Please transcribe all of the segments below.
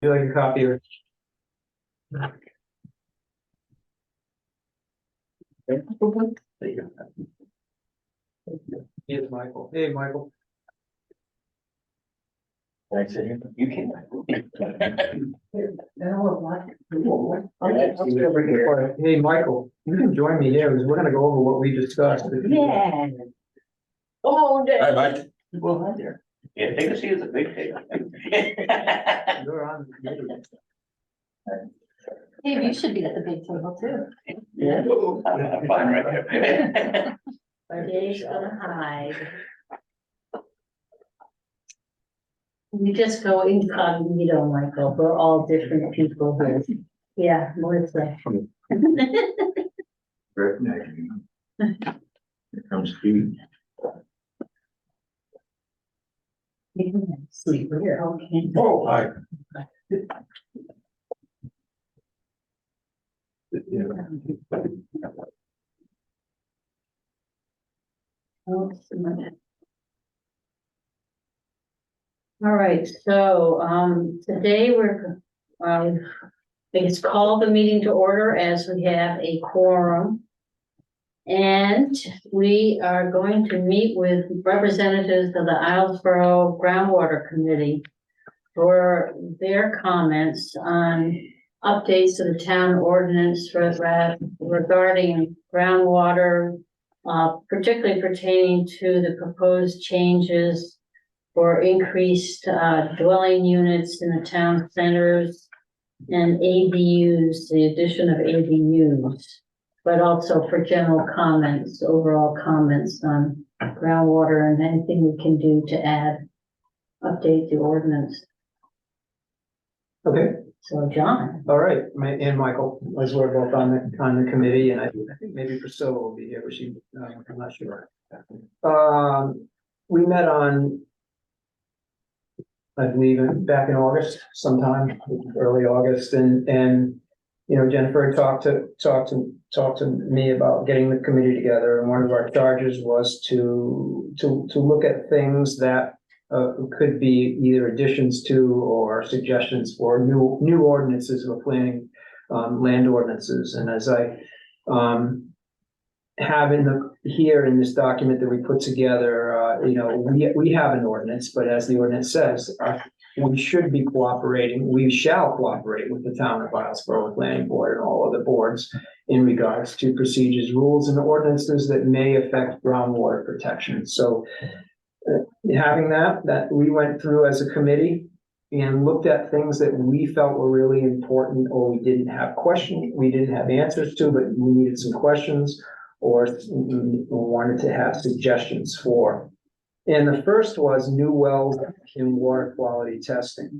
you like a copy of? There you go. Here's Michael. Hey, Michael. You can. Hey, Michael, you can join me here because we're gonna go over what we discussed. Yeah. Oh, Hi, Mike. Well, hi there. Yeah, take a seat at the big table. You're on the committee. Dave, you should be at the big table too. Yeah. I'm fine right here. Dave's gonna hide. We just go incognito, Michael. We're all different people here. Yeah, Melissa. Here comes Steve. Sleep here, okay. Oh, hi. All right, so, today we're, it's called the meeting to order as we have a quorum. And we are going to meet with representatives of the Islesboro Groundwater Committee for their comments on updates to the town ordinance regarding groundwater, particularly pertaining to the proposed changes for increased dwelling units in the town centers and ADUs, the addition of ADUs, but also for general comments, overall comments on groundwater and anything we can do to update the ordinance. Okay, So, John. all right, and Michael, as we're both on the committee, and I think maybe Priscilla will be here, but I'm not sure. We met on, I believe, back in August, sometime early August, and you know, Jennifer talked to me about getting the committee together, and one of our charges was to look at things that could be either additions to or suggestions for new ordinances or planning land ordinances. And as I have here in this document that we put together, you know, we have an ordinance, but as the ordinance says, we should be cooperating, we shall cooperate with the town of Islesboro Planning Board and all other boards in regards to procedures, rules, and ordinances that may affect groundwater protection. So having that we went through as a committee and looked at things that we felt were really important, or we didn't have answers to, but we needed some questions or wanted to have suggestions for. And the first was new wells in water quality testing.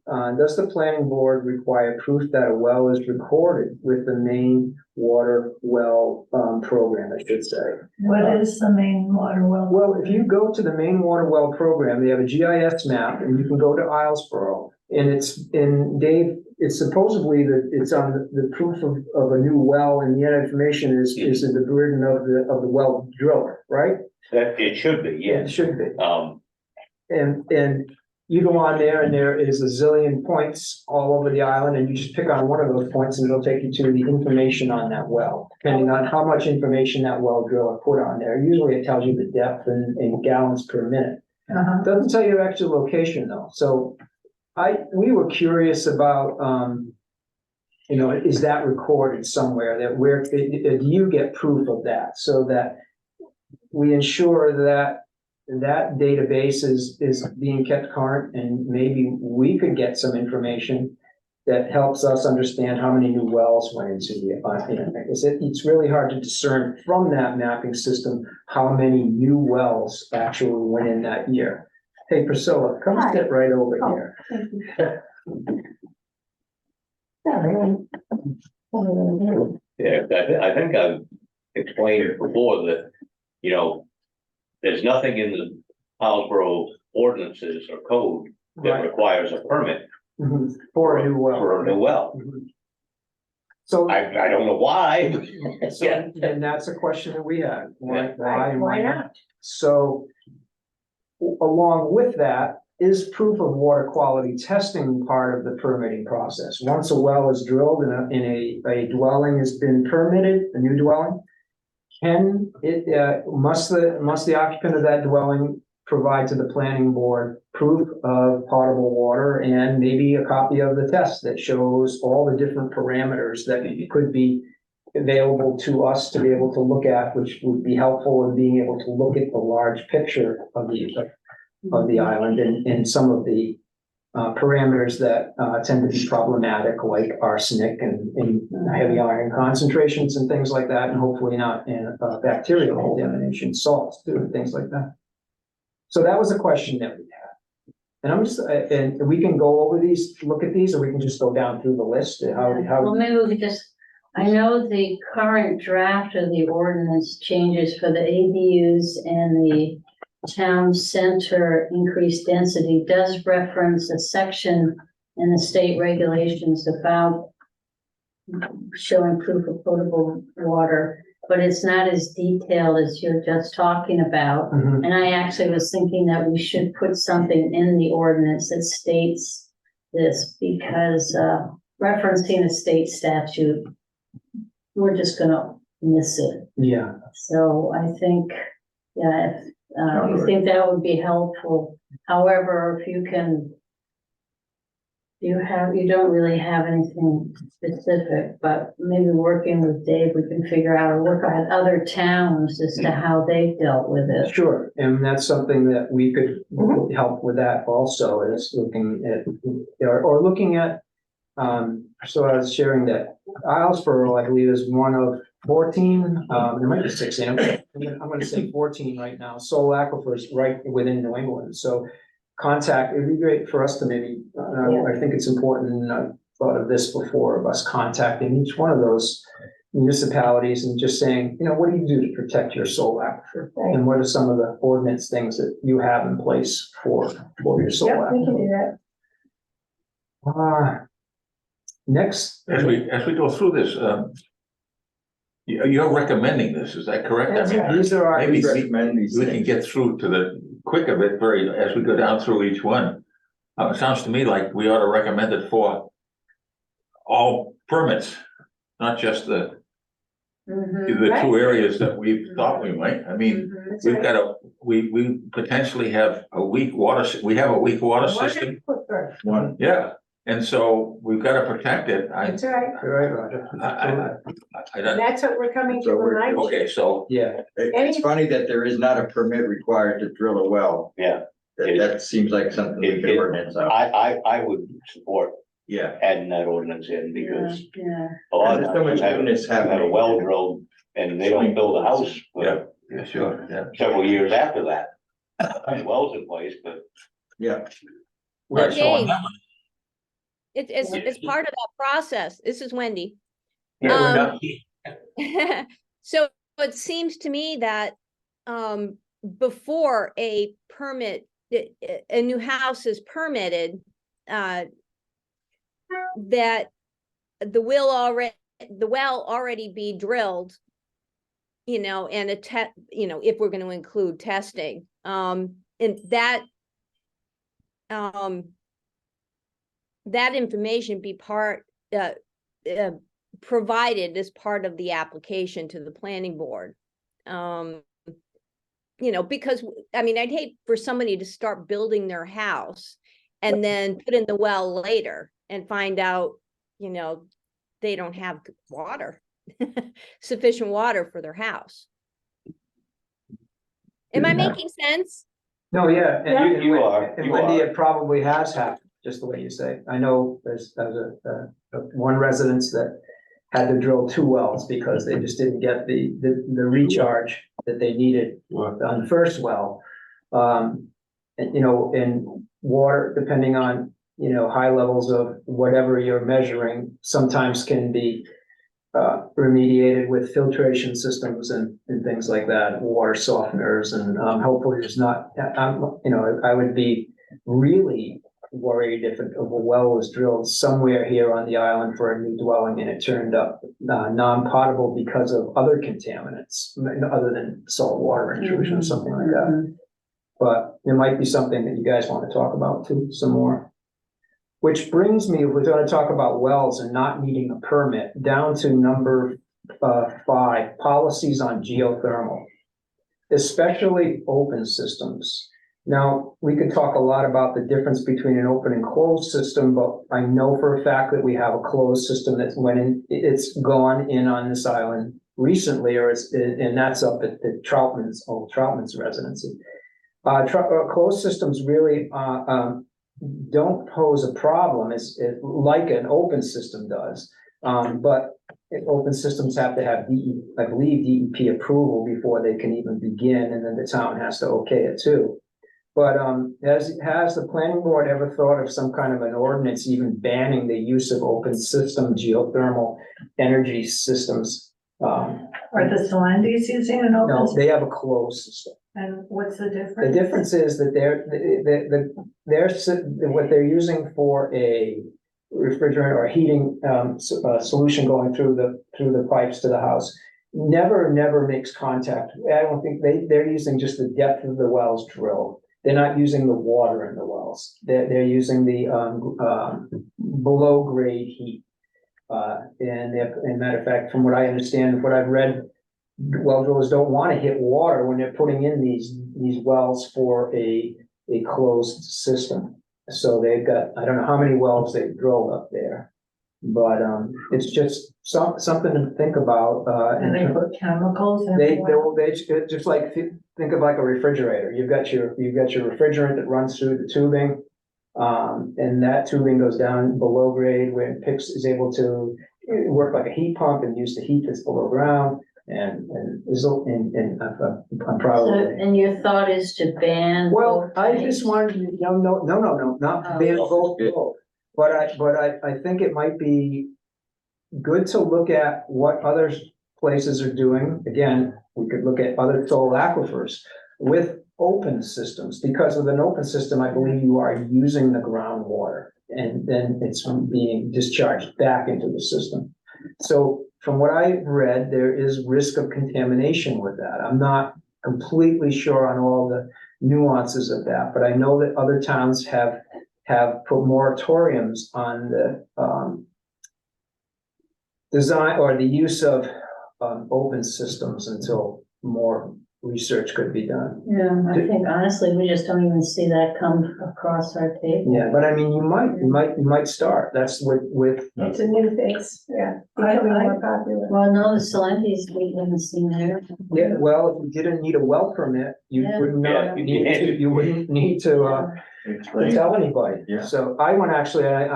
Does the planning board require proof that a well is recorded with the main water well program, I should say? What is the main water well? Well, if you go to the main water well program, they have a GIS map, and you can go to Islesboro, and it's supposedly that it's on the proof of a new well, and the information is the burden of the well driller, right? That it should be, It yes. should be. And you go on there, and there is a zillion points all over the island, and you just pick on one of those points and it'll take you to the information on that well, depending on how much information that well driller put on there. Usually it tells you the depth in gallons per minute. Doesn't tell you the actual location though. So we were curious about, you know, is that recorded somewhere, do you get proof of that, so that we ensure that database is being kept current, and maybe we could get some information that helps us understand how many new wells went into the, it's really hard to discern from that mapping system how many new wells actually went in that year. Hey, Priscilla, come Hi. sit right over here. Thank you. Sorry. Yeah, I think I've explained before that, you know, there's nothing in the Islesboro ordinances or code that Right. requires a permit For a new well. for a new well. Mhm. So, I don't know why. so, and that's a question that we had, why Right, and why why not? not? So along with that, is proof of water quality testing part of the permitting process? Once a well is drilled and a dwelling has been permitted, a new dwelling, can it, must the occupant of that dwelling provide to the planning board proof of potable water and maybe a copy of the test that shows all the different parameters that could be available to us to be able to look at, which would be helpful in being able to look at the large picture of the island and some of the parameters that tend to be problematic, like arsenic and heavy iron concentrations and things like that, and hopefully not in bacterial contamination, salts too, and things like that. So that was a question that we had. And I'm just, and we can go over these, look at these, or we can just go down through the list. Well, maybe we could just, I know the current draft of the ordinance changes for the ADUs and the town center increased density does reference a section in the state regulations about showing proof of potable water, but it's not as detailed as you're just talking about. Mhm. And I actually was thinking that we should put something in the ordinance that states this, because referencing a state statute, we're just gonna miss it. Yeah, So I think, yeah, if you think that would be helpful. However, if you can, you don't really have anything specific, but maybe working with Dave, we can figure out or work on other towns as to how they dealt with it. sure. And that's something that we could help with that also, is looking at, or looking at, so I was sharing that Islesboro, I believe, is one of 14, there might be 16, I'm gonna say 14 right now, sole aquifers right within New England, so it'd be great for us to maybe, I think it's important, and I've thought of this before, of us contacting each one of those municipalities and just saying, what do you do to protect your sole aquifer? Right. And what are some of the ordinance things that you have in place for your sole Yep, we can aquifer? do that. Next. As we go through this, you're recommending this, is that correct? That's right. These are our. Maybe recommend these we can things. get through to the quick of it as we go down through each one. It sounds to me like we ought to recommend it for all permits, not just the Mhm. two areas that we thought we might. I mean, Mhm. That's we've right. got we potentially have a weak we have a weak water system. Aquifer. One, Yeah, and so we've got to protect it. That's right. Right, Roger. I And don't, that's what we're coming to So we're- remind you. okay, so Yeah, it's funny that there is not a permit required to drill a well. Yeah, That seems like something we could ordinance out. I would support Yeah. adding that ordinance in, because Yeah, a lot of There's so times much you goodness have a happening. well drilled and they don't build a house Yeah. for sure, yeah. several years after that. Wells in place, but Yeah. Right, so on Dave, that one, it's part of that process. This is Wendy. yeah, So it seems to me that before a permit, a new house is permitted, that the well already be drilled, and if we're going to include testing, and that information be provided as part of the application to the planning board. Because I'd hate for somebody to start building their house and then put in the well later and find out, they don't have water, sufficient water for their house. Am I making sense? no, yeah, and You are, and you Wendy, are. it probably has happened, just the way you say. I know there's one residence that had to drill 2 wells because they just didn't get the recharge that they needed on the first well. And water, depending on, high levels of whatever you're measuring, sometimes can be remediated with filtration systems and things like that, water softeners, and hopefully there's not, I would be really worried if a well was drilled somewhere here on the island for a new dwelling and it turned up non-potable because of other contaminants, other than salt water intrusion or something like that. But it might be something that you guys want to talk about too, some more. Which brings me, if we're gonna talk about wells and not needing a permit, down to number 5, policies on geothermal. Especially open systems. Now, we could talk a lot about the difference between an open and closed system, but I know for a fact that we have a closed system that's it's gone in on this island recently, and that's up at Troutman's residency. Closed systems really, don't pose a problem, like an open system does. But open systems have to have I believe DEP approval before they can even begin, and then the town has to okay it too. But has the planning board ever thought of some kind of an ordinance even banning the use of open system geothermal energy systems? Are the Solandis using an open? No, they have a closed system. And what's the The difference? difference is that what they're using for a refrigerant or heating solution going through the pipes to the house never makes contact. I don't think they're using just the depth of the wells drilled. They're not using the water in the wells. They're using the below grade heat. And matter of fact, from what I understand, what I've read, well drillers don't want to hit water when they're putting in these wells for a closed system. So they've got, I don't know how many wells they've drilled up there, but it's just something to think about. And they put chemicals in. They just like, think of like a refrigerator. You've got your refrigerant that runs through the tubing. And that tubing goes down below grade where it is able to work like a heat pump and use the heat that's below ground. And I'm probably. And your thought is to ban? Well, both I types? just wanted to, no, not Oh. ban both. But I think it might be good to look at what other places are doing. Again, we could look at other solar aquifers with open systems, because with an open system, I believe you are using the groundwater and then it's being discharged back into the system. So from what I've read, there is risk of contamination with that. I'm not completely sure on all the nuances of that, but I know that other towns have put moratoriums on the design or the use of open systems until more research could be done. Yeah, I think honestly, we just don't even see that come across our table. Yeah, but I mean, you might start. That's with. It's a new phase, yeah. Becoming more popular. Well, no, the Solandis, we haven't seen there. Yeah, well, if you didn't need a well permit, you Yeah. would not you wouldn't need to tell anybody. Yeah. So I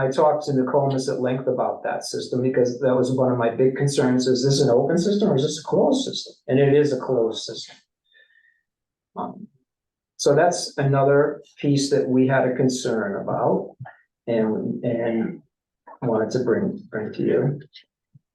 talked to Nokomis at length about that system, because that was one of my big concerns. Is this an open system or is this a closed system? And it is a closed system. So that's another piece that we had a concern about and wanted to bring to you.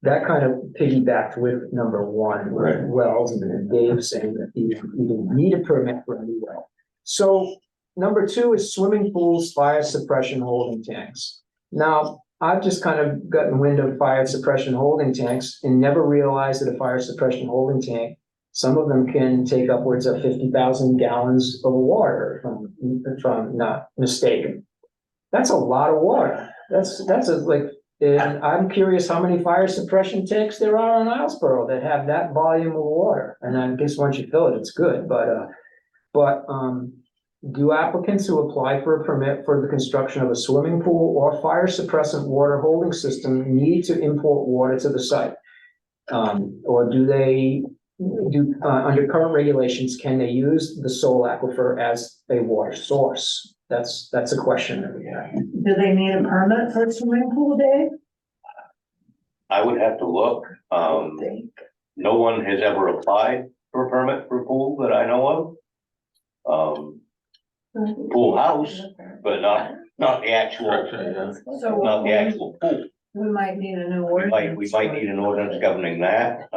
That kind of piggybacked with number 1, Right. wells, and Dave saying that you didn't need a permit for any well. So number 2 is swimming pools, fire suppression holding tanks. Now, I've just kind of gotten wind of fire suppression holding tanks and never realized that a fire suppression holding tank, some of them can take upwards of 50,000 gallons of water, if I'm not mistaken. That's a lot of water. And I'm curious how many fire suppression tanks there are in Islesboro that have that volume of water. And I guess once you fill it, it's good. But do applicants who apply for a permit for the construction of a swimming pool or fire suppressant water holding system need to import water to the site? Or do they under current regulations, can they use the solar aquifer as a water source? That's a question that we have. Do they need a permit for a swimming pool, Dave? I would have to look. No one has ever applied for a permit for a pool that I know of. Pool house, but not the actual, So not the actual pool. we might need a new We ordinance. might need an ordinance governing that,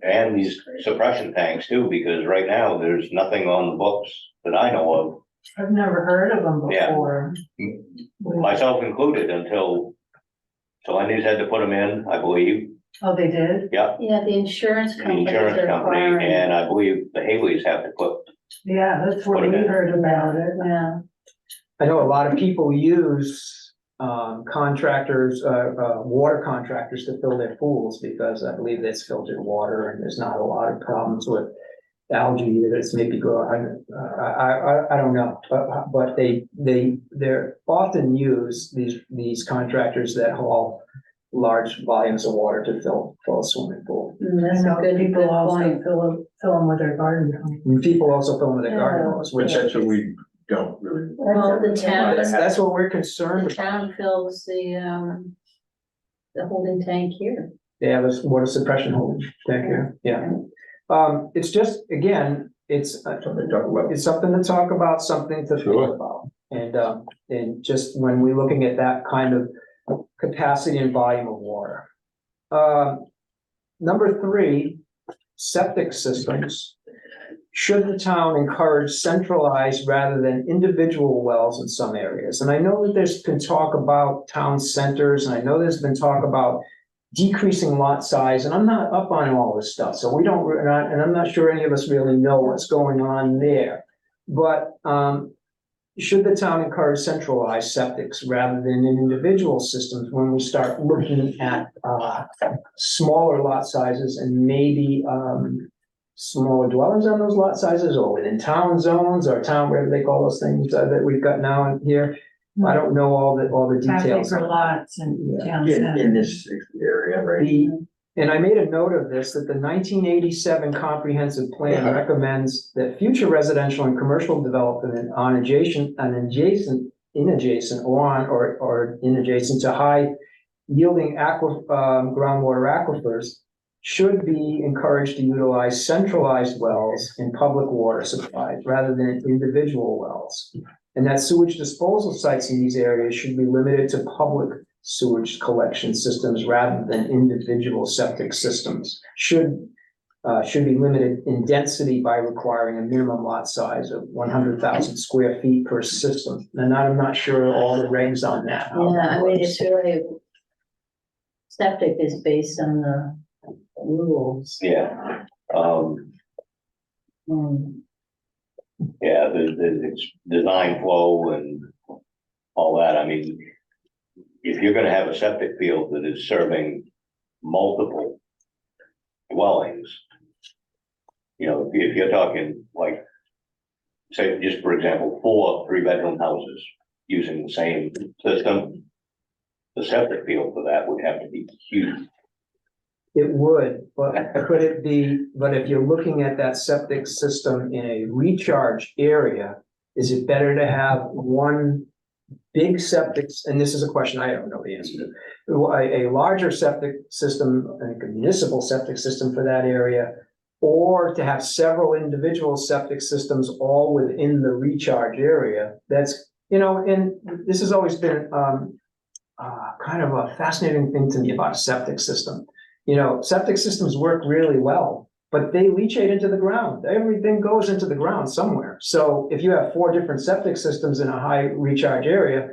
and these suppression tanks too, because right now there's nothing on the books that I know of, I've never heard of them Yeah. before. myself included, until Solandis had to put them in, I believe. Oh, they did? Yeah, Yeah, the insurance the companies insurance are company, requiring. and I believe the Haleys have to put Yeah, that's what we heard about it. Yeah, I know a lot of people use contractors, water contractors to fill their pools because I believe that's filtered water and there's not a lot of problems with algae that's maybe growing. I don't know, but they're often used, these contractors that haul large volumes of water to fill a swimming pool. I that's a know good people also point. fill them with their garden hose. And people also fill them with their garden hose, Which which, that's what we don't really. Well, the town, that's what we're the concerned about. town fills the holding tank here. They have a water suppression holding tank here, yeah. It's just, again, it's Something to talk about. it's something to talk about, something to think Sure. about. And just when we're looking at that kind of capacity and volume of water. Number 3, septic systems. Should the town encourage centralized rather than individual wells in some areas? And I know that there's been talk about town centers, and I know there's been talk about decreasing lot size, and I'm not up on all this stuff, so we don't, and I'm not sure any of us really know what's going on there. But should the town encourage centralized septics rather than in individual systems when we start looking at smaller lot sizes and maybe smaller dwellings on those lot sizes, or within town zones, or town, whatever they call those things that we've got now in here? I don't know all the Half details. acre lots and town In center. this area, right? And I made a note of this, that the 1987 comprehensive plan Uh-huh. recommends that future residential and commercial development on adjacent to high yielding groundwater aquifers should be encouraged to utilize centralized wells in public water supplies rather than individual wells. And that sewage disposal sites in these areas should be limited to public sewage collection systems rather than individual septic systems. Should be limited in density by requiring a minimum lot size of 100,000 square feet per system. And I'm not sure all the regs on that. how Yeah, that I mean, works. it's really, septic is based on the rules. Yeah, Um, yeah, it's design flow and all that. I mean, if you're gonna have a septic field that is serving multiple dwellings, you know, if you're talking like, say, just for example, 4 3-bedroom houses using the same system, the septic field for that would have to be huge. It would, but could it be, but if you're looking at that septic system in a recharge area, is it better to have one big septic, and this is a question I don't know the answer to, a larger septic system, like a municipal septic system for that area, or to have several individual septic systems all within the recharge area? That's, and this has always been kind of a fascinating thing to me about a septic system. Septic systems work really well, but they leachate into the ground. Everything goes into the ground somewhere. So if you have 4 different septic systems in a high recharge area,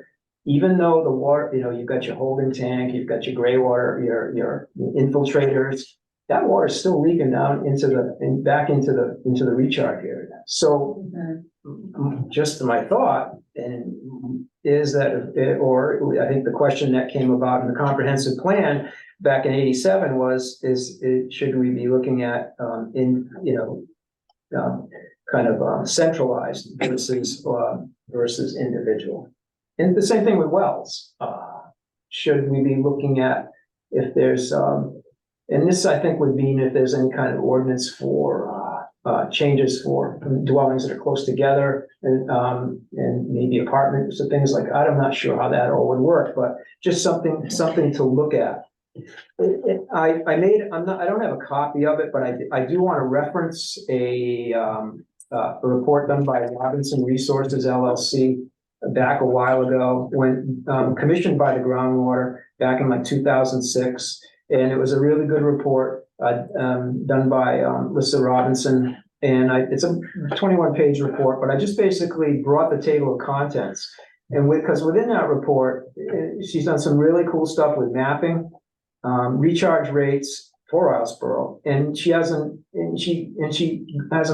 even though the water, you've got your holding tank, you've got your gray water, your infiltrators, that water is still leaking down back into the recharge area. So just my thought is that, or I think the question that came about in the comprehensive plan back in 87 should we be looking at centralized versus individual? And the same thing with wells. Should we be looking at if there's and this I think would mean if there's any kind of ordinance for changes for dwellings that are close together and maybe apartments or things like that. I'm not sure how that all would work, but just something to look at. I don't have a copy of it, but I do want to reference a report done by Robinson Resources LLC back a while ago, when commissioned by the groundwater back in like 2006. And it was a really good report done by Lisa Robinson. And it's a 21-page report, but I just basically brought the table of contents. And because within that report, she's done some really cool stuff with mapping, recharge rates for Islesboro. And she has an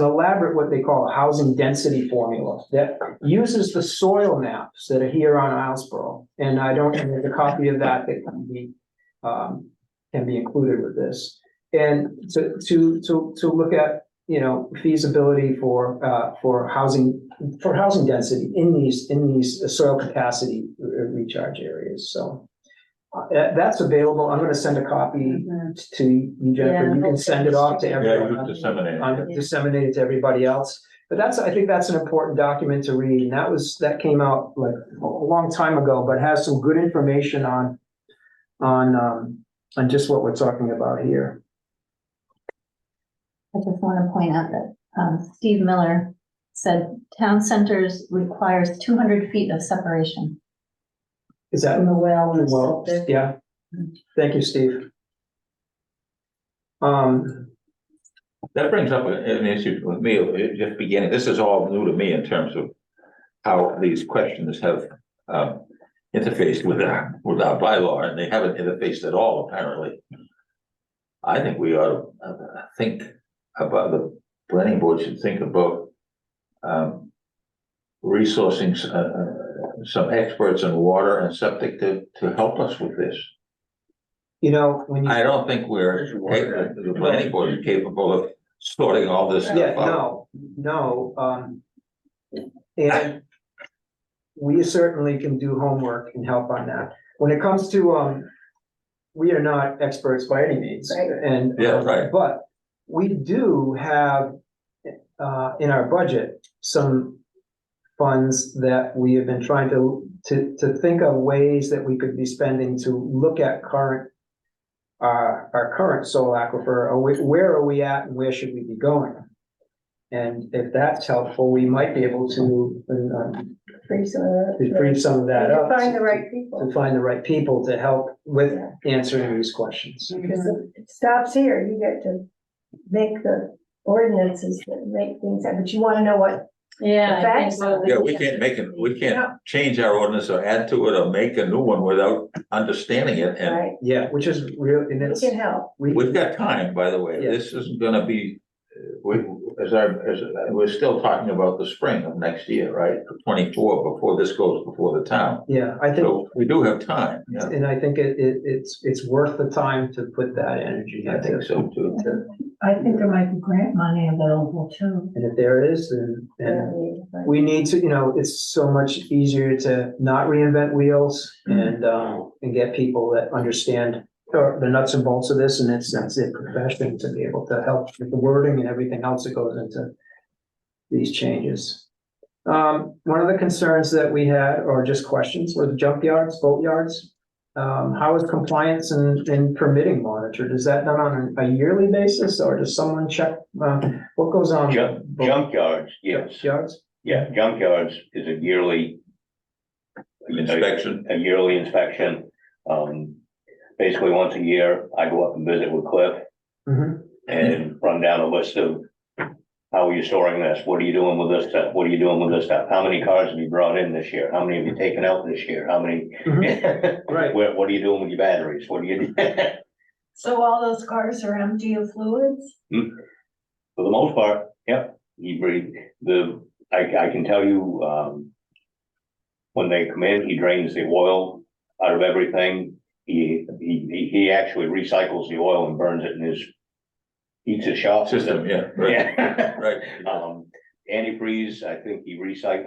elaborate, what they call a housing density formula that uses the soil maps that are here on Islesboro. And I don't have a copy of that can be included with this. And to look at, you know, feasibility for housing density in these soil capacity recharge areas. So that's available. I'm gonna send a copy to you, Jennifer. You can send it off to Yeah, everyone. you disseminate it. I'm disseminate it to everybody else. But I think that's an important document to read. And that came out like a long time ago, but has some good information on just what we're talking about here. I just want to point out that Steve Miller said town centers requires 200 feet of separation Is that? from the well. and the Well, septic. yeah. Thank you, Steve. That brings up an issue with me, just beginning, this is all new to me in terms of how these questions have interfaced with our bylaw, and they haven't interfaced at all, apparently. I think we ought to think about, the planning board should think about resourcing some experts in water and septic to help us with this. You know, when you. I don't think the planning board is capable of sorting all this stuff Yeah, out. no. And we certainly can do homework and help on that. When it comes to, we are not experts by any means. Right. And. Yeah, right. But we do have, in our budget, some funds that we have been trying to think of ways that we could be spending to look at our current soil aquifer, or where are we at and where should we be going? And if that's helpful, we might be able to Free some of that. to free some of that up. Find the right people. To find the right people to help with answering these questions. Because it stops here, you get to make the ordinances that make things, but you wanna know what, Yeah, I think Facts. so. Yeah, we can't change our ordinance or add to it or make a new one without understanding it, and right, Yeah, which is real, and we it's, can help. we've got time, by the way, Yeah. this isn't gonna be. We're still talking about the spring of next year, right, 24, before this goes before the town, yeah, I think, so we do have time, yeah, and I think it's worth the time to put that energy I think into. so too. I think there might be grant money available too. And if there is, then we need to, you know, it's so much easier to not reinvent wheels and get people that understand the nuts and bolts of this, and that's their profession to be able to help with the wording and everything else that goes into these changes. One of the concerns that we had, or just questions, were the junkyards, boatyards. How is compliance and permitting monitored? Is that done on a yearly basis, or does someone check, what goes on? Junkyards, yes, Junkyards? yeah, junkyards is a yearly. Inspection. A yearly inspection, basically once a year, I go up and visit with Cliff Mhm. and run down a list of. How are you storing this? What are you doing with this stuff? What are you doing with this stuff? How many cars have you brought in this year? How many have you taken out this year? How many? Right. What are you doing with your batteries? What are you? So all those cars are empty of fluids? For the most part, yep, I can tell you, when they come in, he drains the oil out of everything. He actually recycles the oil and burns it in his, heats his shop. System, yeah, right, Yeah. right. Antifreeze, I think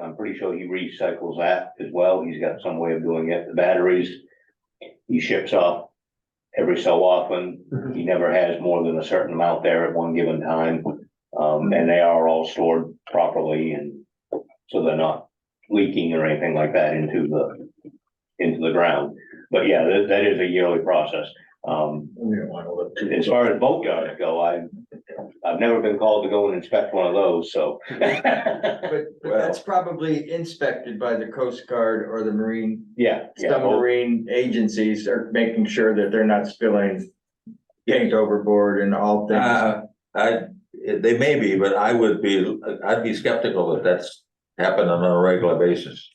I'm pretty sure he recycles that as well. He's got some way of doing it. The batteries, he ships off every so often. Mhm. He never has more than a certain amount there at one given time. And they are all stored properly, and so they're not leaking or anything like that into the ground. But yeah, that is a yearly process. As far as boatyards go, I've never been called to go and inspect one of those, so. But that's probably inspected by the Coast Guard or the Marine. Yeah. Some marine agencies are making sure that they're not spilling paint overboard and all things. They may be, but I'd be skeptical that that's happening on a regular basis.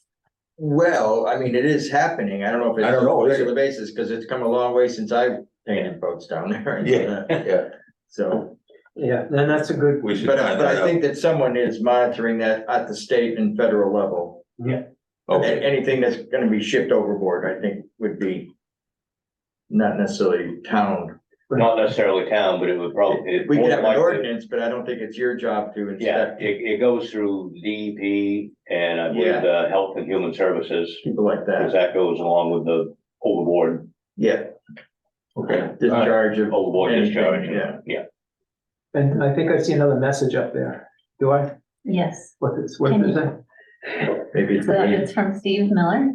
Well, I mean, it is happening. I don't know if it's I don't know, on a is it? regular basis, because it's come a long way since I've painted boats down there. Yeah. So, Yeah, then that's a good, We should but find I that think out. that someone is monitoring that at the state and federal level. Okay, Anything that's gonna be shipped overboard, I think would be not necessarily town. Not necessarily town, but it would probably. We could have an likely- ordinance, but I don't think it's your job to Yeah, inspect it goes through DEP and I believe Yeah. the Health and Human Services, people like because that. that goes along with the overboard, Yeah, okay. discharge of. overboard anything, discharge. Yeah. Yeah. and I think I see another message up there. Do I? Yes. What is Can it? you- Maybe it's. So it's from Steve Miller.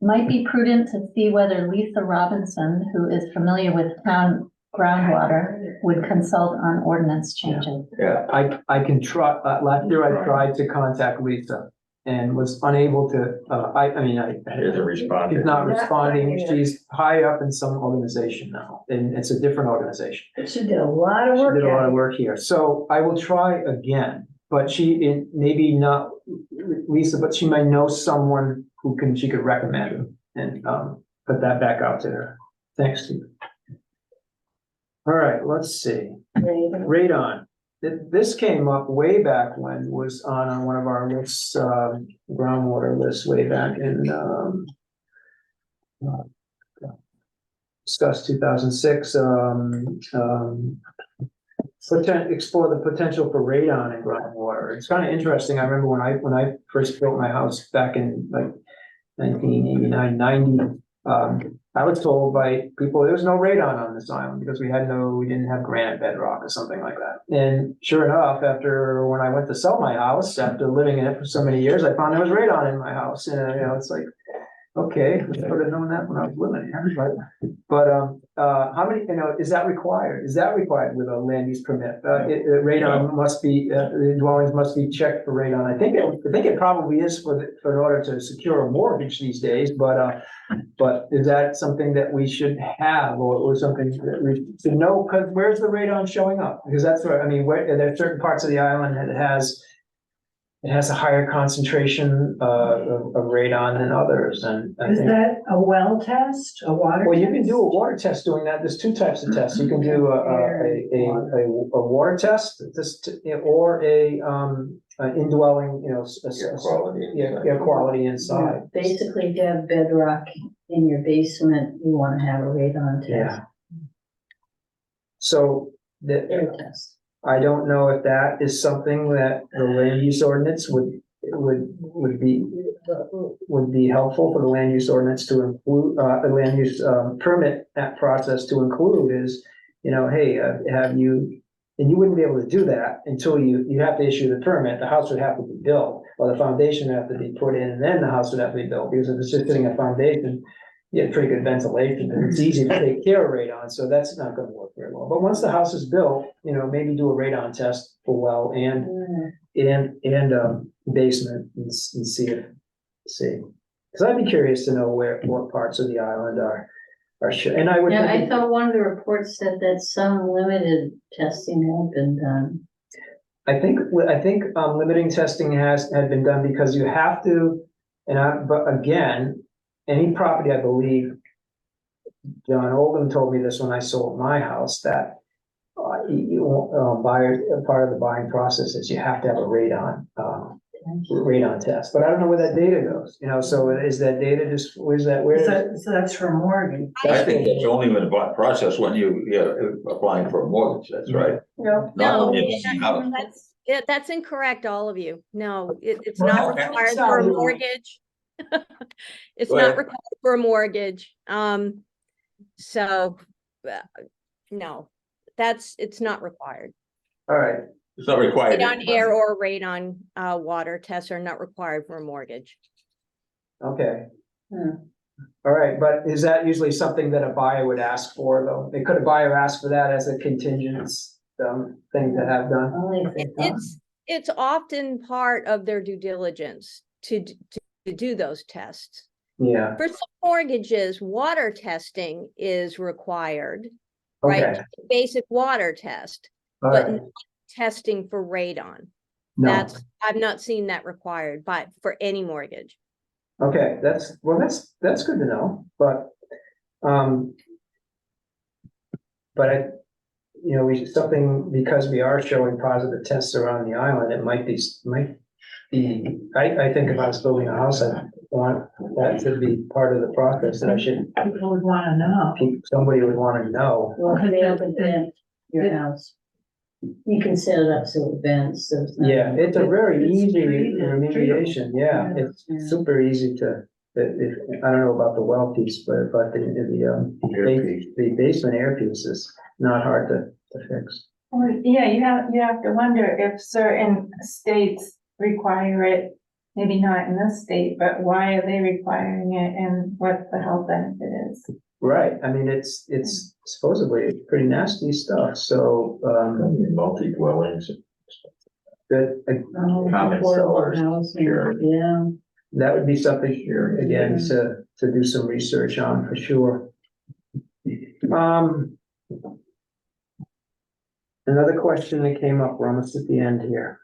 Might be prudent to see whether Lisa Robinson, who is familiar with town groundwater, would consult on ordinance changes. Yeah, I can try, last year I tried to contact Lisa and was unable to, I mean, there's a response. she's not responding. She's high up in some organization now, and it's a different organization. She did a lot of She work. did a lot at of it. work here, so I will try again, but maybe not Lisa, but she might know someone she could recommend and, put that back out to her. Thanks, Steve. All right, let's see. Radon. This came up way back when, was on one of our lists, groundwater lists way back in, discussed 2006, explore the potential for radon in groundwater. It's kind of interesting. I remember when I first built my house back in like 1989, 90, I was told by people there was no radon on this island because we didn't have granite bedrock or something like that. And sure enough, when I went to sell my house, after living in it for so many years, I found there was radon in my house. And, it's like, okay, I should have known that when I was living here, but how many, is that required? Is that required with a land use permit? Radon must be, the dwellings must be checked for radon. I think it probably is for in order to secure a mortgage these days, but is that something that we should have or something that we should know? Because where's the radon showing up? Because that's where, there are certain parts of the island that it has a higher concentration of radon than others, and I Is think. that a well test, a water? Well, you can test? do a water test doing that. There's two types of tests. You can do a water test, or an indwelling, quality inside. Basically, if you have bedrock in your basement, you wanna have a radon test. Yeah. So Air test. I don't know if that is something that the land use ordinance would be helpful for the land use ordinance to include, the land use permit that process to include is, hey, have you, and you wouldn't be able to do that until you have to issue the permit. The house would have to be built, or the foundation would have to be put in, and then the house would have to be built, because if it's just sitting a foundation, you have pretty good ventilation, and it's easy to take care of radon, so that's not gonna work very well. But once the house is built, maybe do a radon test for well and basement and see. Because I'd be curious to know what parts of the island are and I would. Yeah, I think- thought one of the reports said that some limited testing had been done. I think limiting testing had been done because you have to, but again, any property, I believe, John Oldham told me this when I sold my house, that part of the buying process is you have to have a radon test, but I don't know where that data goes, so is that data just, So that's for mortgage. I think that's only in the process when applying for a mortgage, that's right. No, Not when No, you're buying a house. that's incorrect, all of you. No, it's Well, not okay. required for a Sounds- mortgage. It's Go not ahead. required for a mortgage. So, no, it's not required. All right, It's not required. Radon air or radon water tests are not required for a mortgage. okay. Hmm. All right, but is that usually something that a buyer would ask for, though? Could a buyer ask for that as a contingent thing to have done? Only if it's done. It's often part of their due diligence to do those tests. Yeah, For some mortgages, water testing is required, right? okay, Basic water test, all but right. not testing for radon. No, I've not seen that required, but for any mortgage. okay, that's good to know, but, but something, because we are showing positive tests around the island, it might be, I think if I was building a house, I want that to be part of the process, and People would wanna know. somebody would want to know. Well, can they open vent your house? You can set it up so it vents, so. it's not- Yeah, it's a very It's easy treated, remediation, yeah, Yeah. it's super easy to, I don't know about the well piece, but the basement air piece is not hard to fix. Well, yeah, you have to wonder if certain states require it, maybe not in this state, but why are they requiring it and what the health benefit is? Right, I mean, it's supposedly pretty nasty stuff, so, Multi-dwellings. that, Oh, Common affordable cellars, housing, sure. yeah. that would be something, again, to do some research on for sure. Another question that came up, we're almost at the end here.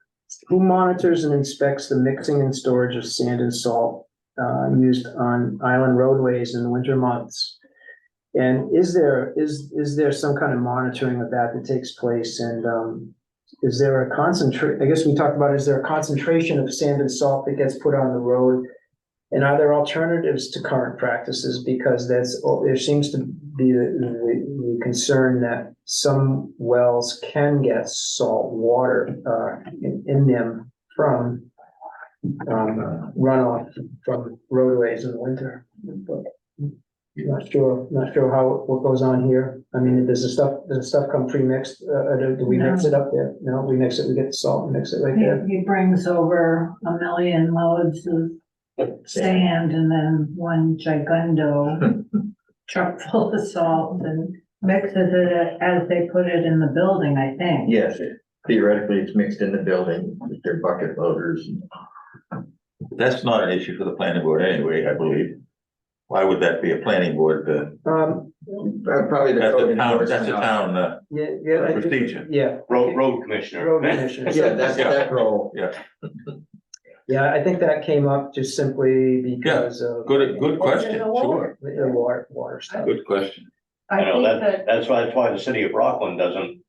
Who monitors and inspects the mixing and storage of sand and salt used on island roadways in the winter months? And is there some kind of monitoring of that takes place? And is there a I guess we talked about, is there a concentration of sand and salt that gets put on the road? And are there alternatives to current practices? Because there seems to be the concern that some wells can get salt water in them from runoff from roadways in the winter. But not sure what goes on here. I mean, does the stuff come pre-mixed? Do we mix it up there? No, we mix it, we get the salt and mix it right there. He brings over 1 million loads of sand and then one gigundo truck full of salt and mixes it as they put it in the building, I think. Yes, theoretically, it's mixed in the building with their bucket loaders. That's not an issue for the planning board anyway, I believe. Why would that be a planning board? Probably the That's code a town, that's a enforcement town Yeah, I think- procedure. Yeah. Road commissioner. Road commissioner. Yeah, that's that role. Yeah, I think that came up just simply because of. Good question, sure. The water stuff. Good question. I know that's why the city of Rockland doesn't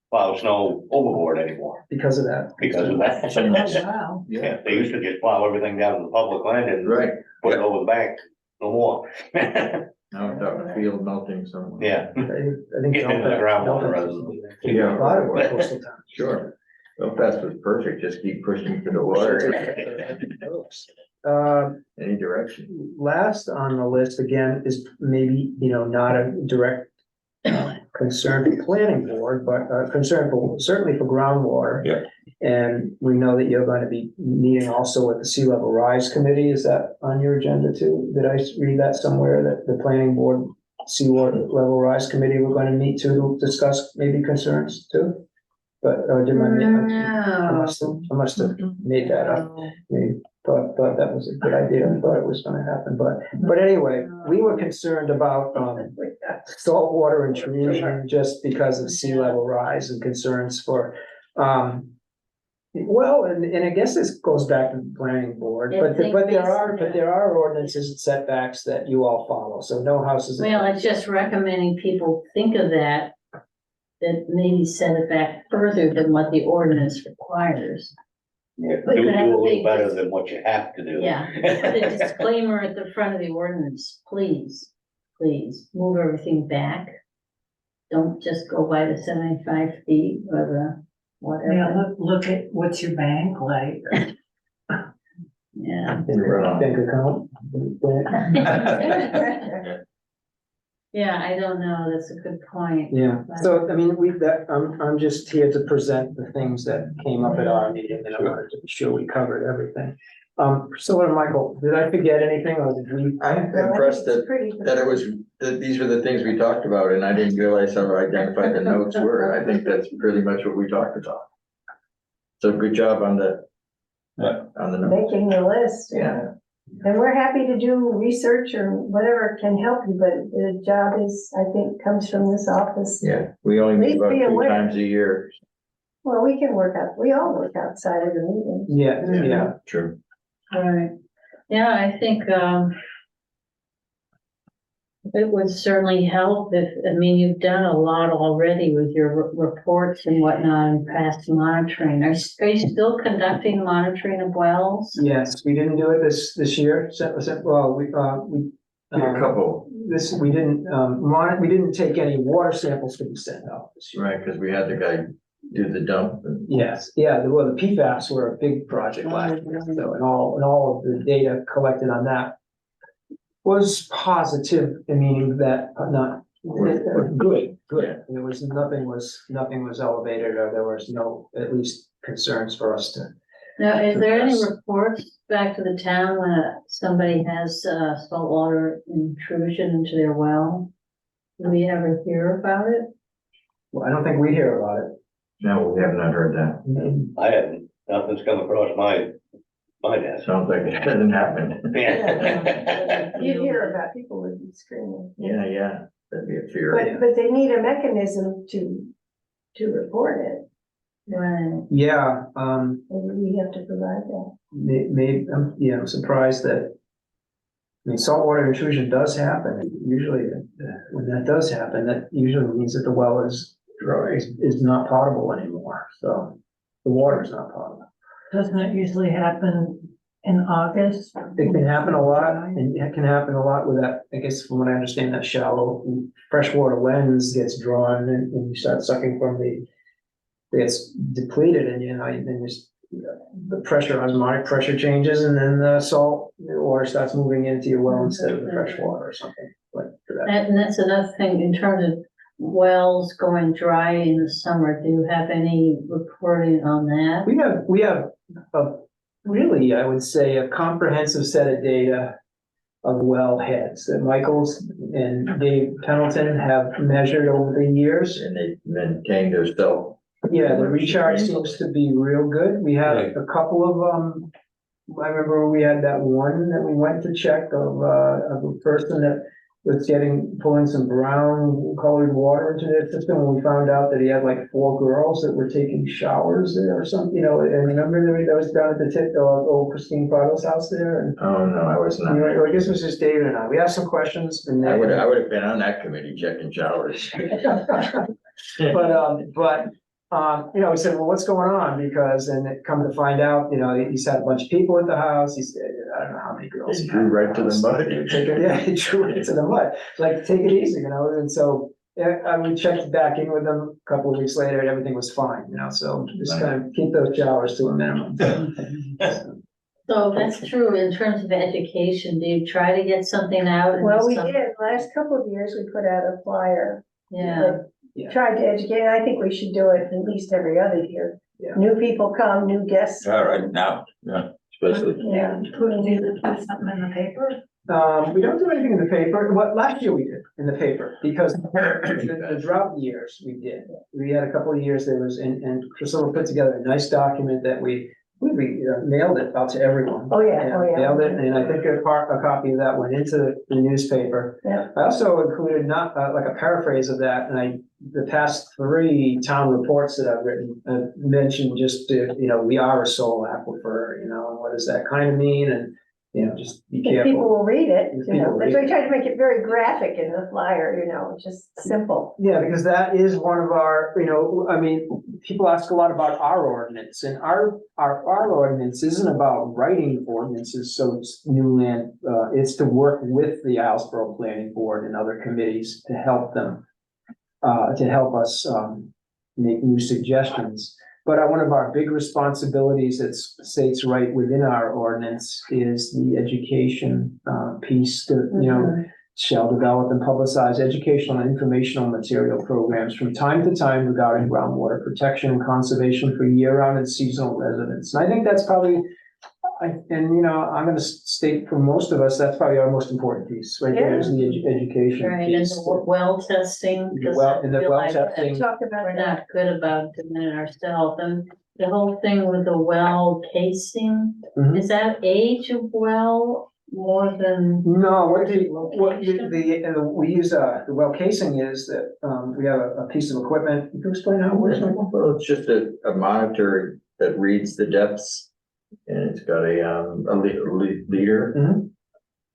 plow snow overboard anymore, Because of that. because of that. Oh, wow. Yeah, they used to just plow everything down to the public land and Right, put it over the bank, no more. now it's out in the field melting somewhere. Yeah, I think. Get into the groundwater rather than- Yeah. A lot of our coastal towns. Sure. Belfast was perfect, just keep pushing to the water, any direction. Last on the list again is maybe, not a direct concern for planning board, but concern for, certainly for groundwater. Yeah. And we know that you're going to be meeting also with the Sea Level Rise Committee. Is that on your agenda too? Did I read that somewhere, that the planning board, Sea Level Rise Committee, we're going to meet to discuss maybe concerns too? But, did I must have made that up. Maybe thought that was a good idea, and thought it was gonna happen, but anyway, we were concerned about, saltwater intrusion just because of sea level rise and concerns for, well, and I guess this goes back to the planning board, I but think there are ordinances and setbacks that you all follow, so no houses. Well, it's just recommending people think of that maybe set it back further than what the ordinance requires. do But a could have a little big better dis- than what you have to do. Yeah, put a disclaimer at the front of the ordinance, please, move everything back. Don't just go by the 75 feet or the Yeah, whatever. look at, what's your bank like? Yeah. Bank account. Yeah, I don't know, that's a good point. Yeah, so I mean, I'm just here to present the things that came up at our meeting, and I wanted to be sure we covered everything. Priscilla and Michael, did I forget anything, or did we? I'm impressed that these were the things we talked about, and I didn't realize how identified the notes were. I think that's pretty much what we talked about. So good job on the notes. Making the list. Yeah. And we're happy to do research or whatever can help you, but the job is, I think, comes from this office. Yeah, we only meet Please about be 2 aware. times a year. Well, we all work outside of the meeting. Yeah. True. Right, yeah, I think, It would certainly help if, I mean, you've done a lot already with your reports and whatnot and past monitoring. Are you still conducting monitoring of wells? Yes, we didn't do it this year, well, we. Did a couple, We didn't take any water samples to be sent out this year. right, because we had the guy do the dump and. Yes, yeah, well, the PFAS were a big project last year, so, and all of the data collected on that was positive, meaning that, not, good. There was, nothing was elevated, or there was no, at least concerns for us to. Now, is there any reports back to the town when somebody has saltwater intrusion into their well? Do we ever hear about it? Well, I don't think we hear about it. No, we have not heard that. I haven't, nothing's come across my desk. Sounds like it hasn't happened. You hear about people would be screaming. Yeah, that'd be a fear. But they need a mechanism to report it. Right. Yeah, Maybe we have to provide that. maybe, I'm surprised that. I mean, saltwater intrusion does happen, usually, when that does happen, that usually means that the well is dry, is not potable anymore, so. The water is not potable. Doesn't it usually happen in August? It can happen a lot, and it can happen a lot with that, I guess, from what I understand, that shallow freshwater lens gets drawn and you start sucking from it gets depleted, and then just the pressure, osmotic pressure changes, and then the water starts moving into your well instead of the fresh water or something like that. And that's another thing in terms of wells going dry in the summer. Do you have any reporting on that? We have a really, I would say, a comprehensive set of data of well heads that Michaels and Dave Pendleton have measured over the years. And they maintained their self. Yeah, the recharge seems to be real good. We had Right. a couple of, I remember we had that one that we went to check of a person that was pulling some brown colored water into their system. When we found out that he had like 4 girls that were taking showers there or something, and remember that was down at the tip of old Christine Prado's house there, and Oh, no, I was not. I guess it was just David and I. We asked some questions and I would then. have been on that committee checking showers. We said, well, what's going on? Because, and it come to find out, he's had a bunch of people at the house. He said, I don't know how many girls. He he drew had. right to the mud. Yeah, he drew right to the mud. Like, take it easy, and so, we checked back in with them a couple of weeks later and everything was fine, so just kind of keep those showers to a minimum. So that's true in terms of education. Do you try to get something out? in Well, the we summer? did, last couple of years, we put out a flyer. Yeah. Yeah. Tried to educate, and I think we should do it at least every other year. Yeah. New people come, new guests. All right, now, yeah, especially. Yeah. Put something in the paper? We don't do anything in the paper. Last year we did in the paper, because the drought years we did. We had a couple of years there was, and Priscilla put together a nice document that we mailed it out to everyone. Oh, yeah, oh, yeah. Mailed it, and I think a copy of that went into the newspaper. Yeah. I also included not, like a paraphrase of that, and the past 3 town reports that I've written, mentioned just, we are a soil aquifer, and what does that kind of mean, and, just be If people careful. will read it, If people that's read why I it. tried to make it very graphic in the flyer, just simple. Yeah, because that is one of our, people ask a lot about our ordinance, and our ordinance isn't about writing ordinances, so it's new land, it's to work with the Islesboro Planning Board and other committees to help them, to help us, make new suggestions. But one of our big responsibilities that states right within our ordinance is the education, piece that, shall develop and publicize educational and informational material programs from time to time regarding groundwater protection and conservation for year-round and seasonal residents. And I think that's probably, I'm gonna state for most of us, that's probably our most important piece, right there is the education Right, and piece. the well testing, because I And the feel well like testing, Talk about we're that. not good about doing it ourselves. And the whole thing with the well casing, Mhm. is that age of well more than? no, Location? we use, the well casing is that, we have a piece of equipment, you can explain how it works, Michael? Well, it's just a monitor that reads the depths, and it's got a leader. Mhm.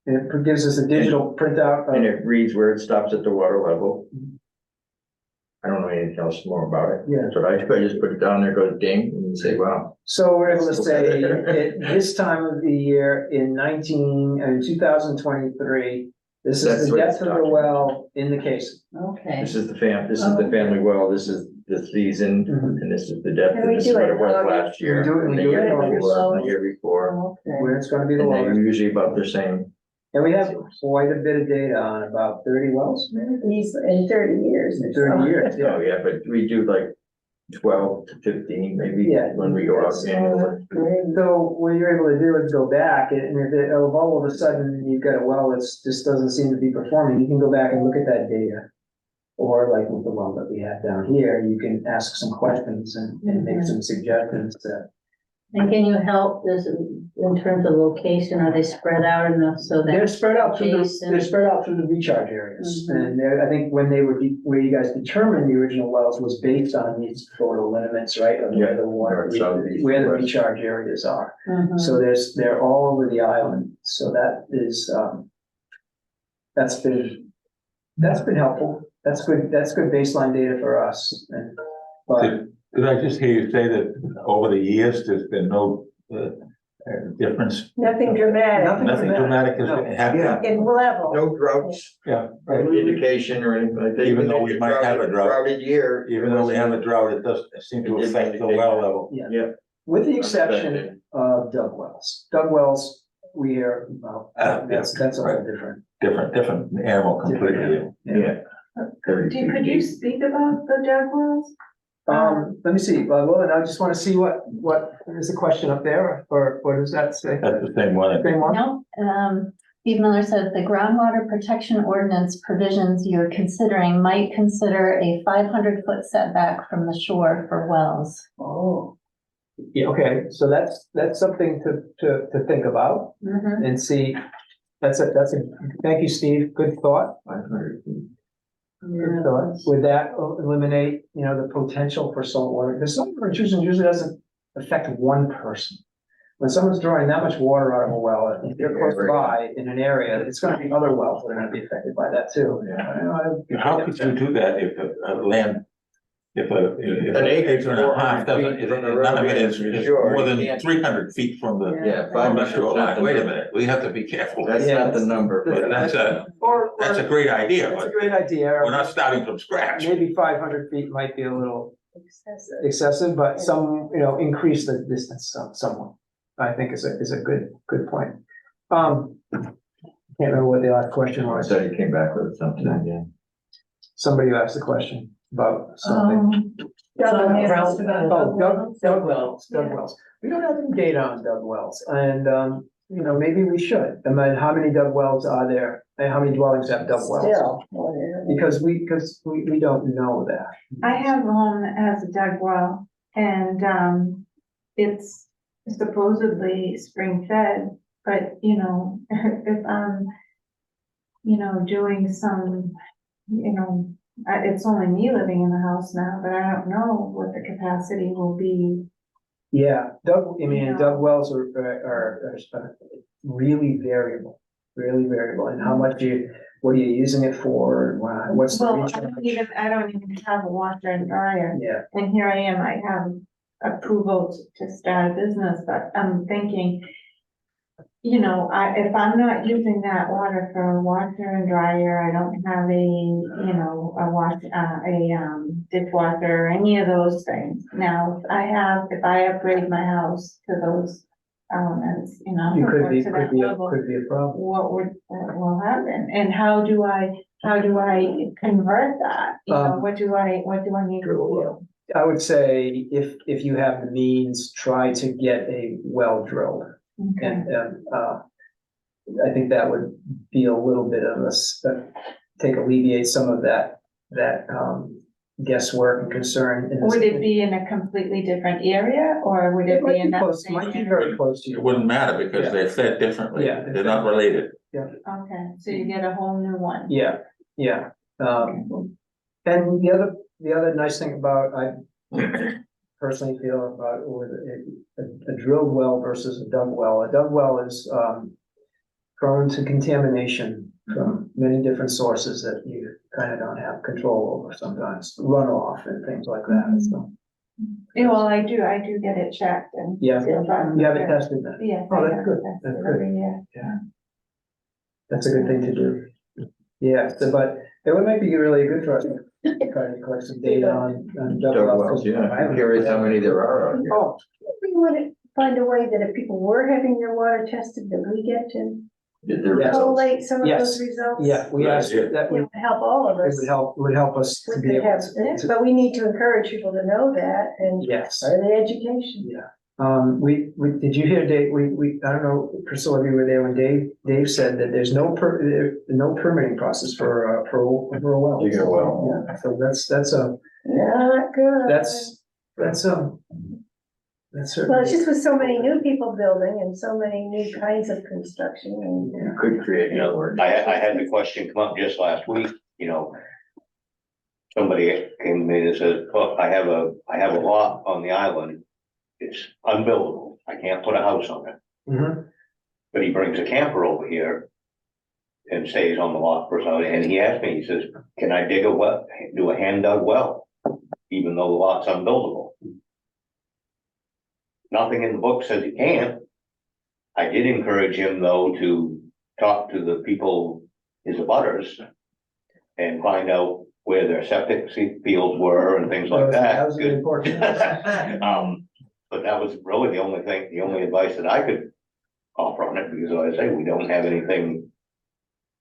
And it gives us a digital printout And of, it reads where it stops at the water level. I don't know anything else more about it. Yeah. That's what I do. I just put it down there, goes ding, and you say, wow. so we're able to say at this time of the year in 2023, this That's is the what depth it's of the talking well in the casing. Okay. This is the family well, this is the season, Mhm. and this is the depth, Can and we this is do what it it was in last year. We do it- we and the do it year in before, August. and the year before, Okay. Where it's gonna be the and they're lowest. usually about the same. And we have quite a bit of data on about 30 wells, maybe? He's in 30 years. or 30 so. years, Oh, yeah, but we do like 12 to 15, maybe, Yeah. when we go out annually. So what you're able to do is go back and if it, if all of a sudden you've got a well that's just doesn't seem to be performing, you can go back and look at that data. Or like with the well that we have down here, you can ask some questions and make some suggestions to. And can you help this in terms of location? Are they spread out enough so that? They're spread out through Jason- they're spread out through the recharge areas. Mhm. And I think when they were, where you guys determined the original wells was based on these photo lineaments, right? Of Yeah, the water, north, south, east, where the west. recharge areas are. Mhm. So they're all over the island, so that is, that's been helpful, that's good baseline data for us, and, but, Did I just hear you say that over the years, there's been no, difference? Nothing dramatic. Nothing dramatic has No. happened? In level. No droughts, Yeah, no indication or anything like that. Even though we might have a drought. Droughted year. even though we have a drought, it doesn't seem to affect the well level. Yeah. with the exception of dug wells. Dug wells, we are, well, that's a whole different. Different animal completely. Yeah. Could you speak about the dug wells? Let me see, well, and I just wanna see what is the question up there, or what does that say? That's the same one. Same one? No, Steve Miller says the groundwater protection ordinance provisions you're considering might consider a 500-foot setback from the shore for wells. Oh. Yeah, okay, so that's something to think about Mhm. and see. Thank you, Steve, good thought. 500 feet. Good thought. Would that eliminate, the potential for saltwater? Because saltwater intrusion usually doesn't affect one person. When someone's drawing that much water out of a well, if they're close by in an area, it's gonna be other wells that are gonna be affected by that too. How could you do that if a land, if An acre and a half doesn't, from the none of it road is to the is shore, more you than can't- 300 feet from the, Yeah, from the 500 shoreline? Wait a minute, we have to be careful. That's Yeah, not the number, But but that's a Or- great idea, That's a but great idea. we're not starting from scratch. Maybe 500 feet might be a little Excessive. excessive, but increase the distance somewhat. I think is a good point. Can't remember what the last question I was. said he came back with something again. Somebody who asked a question about something. Dug wells. Oh, dug wells. We don't have any data on dug wells, and, maybe we should. I mean, how many dug wells are there, and how many dwellings have dug wells? Still. whatever. Because we don't know that. I have one that has a dug well and, it's supposedly spring fed, but if I'm, doing some, it's only me living in the house now, but I don't know what the capacity will be. Yeah, dug wells are really variable, and how much what are you using it for, and what's the Well, recharge? I don't even have a washer and dryer. Yeah, And here I am, I have approval to start a business, but I'm thinking, if I'm not using that water for washer and dryer, I don't have a dishwasher or any of those things. Now, if I upgrade my house to those elements, you could be, to that level, could be a problem. what will happen? And how do I convert that? What do I need to do? I would say if you have the means, try to get a well drilled. Okay. And I think that would be a little bit of alleviate some of that guesswork and concern. Would it be in a completely different area, or would it be in that close, same might be area? very close to you. It wouldn't matter because they're fed differently. Yeah. They're not related. Okay, so you get a whole new one. Yeah. And the other nice thing about, I personally feel about with a drilled well versus a dug well is prone to contamination from many different sources that you kind of don't have control over sometimes, runoff and things like that, so. Yeah, well, I do get it checked and. Yeah, see if I'm- you have it tested then. Yes. Oh, I that's have good. it tested That's every year. That's a good thing to do. Yeah, so, but it might be really good for us to try to collect some data on double Dug wells, wells, 'cause yeah, I haven't- I'm curious how many there are out here. Oh, We want to find a way that if people were having their water tested, that we get to Did there Yes. results? collate some of Yes. those results. yeah, we asked Yeah. that, It would would help all of us. would help us We to be could able have, to. but we need to encourage people to know that and Yes. start the education. Yeah, we, did you hear Dave, I don't know, Priscilla, if you were there when Dave said that there's no permitting process for a well. Digging a well. Yeah, so that's Not good. that's Well, it's certainly, just with so many new people building and so many new kinds of construction and. You could create an order. I had the question come up just last week, somebody came to me and said, look, I have a lot on the island. It's unbuildable. I can't put a house on it. Mhm. But he brings a camper over here and stays on the lot for something. And he asked me, he says, can I dig a well, do a hand dug well, even though the lot's unbuildable? Nothing in the book says he can't. I did encourage him though to talk to the people, his abutters, and find out where their septic fields were and things like that. That was an important. But that was really the only advice that I could offer on it, because like I say, we don't have anything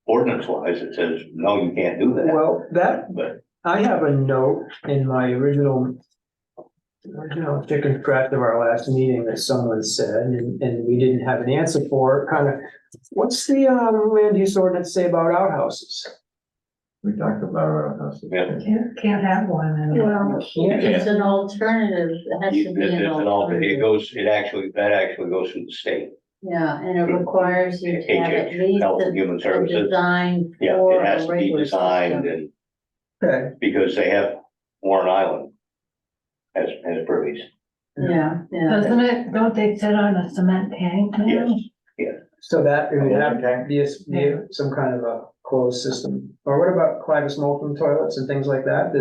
ordinance wise that says, no, you can't do that. Well, But I have a note in my original chicken scratch of our last meeting that someone said, and we didn't have an answer for, kind of, what's the land use ordinance say about outhouses? We talked about our houses. yeah, Can't have one and. Well, it's an alternative, it has to be an alternative. that actually goes through the state. Yeah, and it requires you to have at HH, least Health and Human a Services. design Yeah, for it has a to be regular designed system. and, Okay, because they have Warren Island as privies. Yeah, Doesn't it, don't they sit on a cement tank now? Yes, so that it would have to Okay. be some kind of a closed system, or what about Clivis Molten toilets and things like that,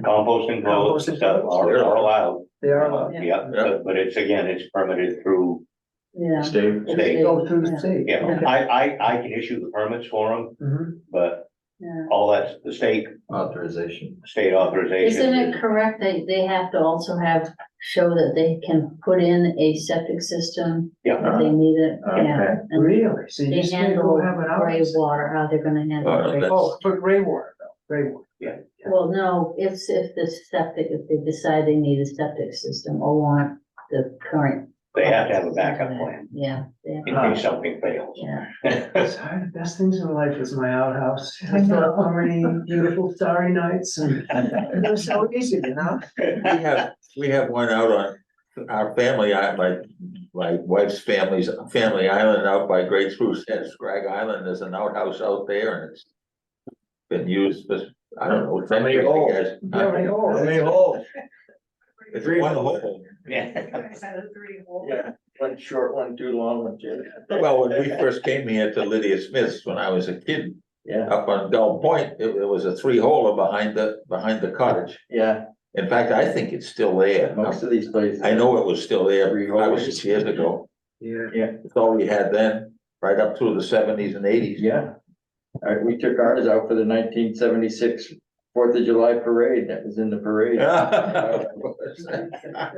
composting toilets and stuff are allowed. they are allowed. Yeah, but it's permitted through, yeah. Steve? State. Go through the Yeah. state. yeah, Okay. I can issue the permits for them, Mhm. but Yeah. all that's the state Authorization. authorization. Isn't it correct that they have to also show that they can put in a septic system Yeah, if they need it? Okay. Yeah. And Really? So you they just can't handle go have an gray outhouse? water, how they're gonna handle Oh, gray. that's- Oh, for gray water though, gray water. Well, no, if the septic, if they decide they need a septic system or want the current. they have to have a backup plan Yeah. they have in to- case something fails. Yeah, The best things in life is my outhouse. I know. So many beautiful starry nights and it was so easy, We have one out on our family, my wife's family island out by Great Spruce Head, Scrag Island, there's an outhouse out there and it's been used for, I don't know, How many centuries, I holes? guess. How many holes? How many holes? It's one hole. Yeah, one short, one too long, one too. Well, when we first came here to Lydia Smith's, when I was a kid, Yeah, up on Gull Point, it was a three-holer behind the cottage. yeah, In fact, I think it's still there. most of these places. I know it was still there Three-holers. 5 or 6 years ago. Yeah. It's all we had then, right up through the 70s and 80s. Yeah. We took ours out for the 1976 4th of July parade. That was in the parade.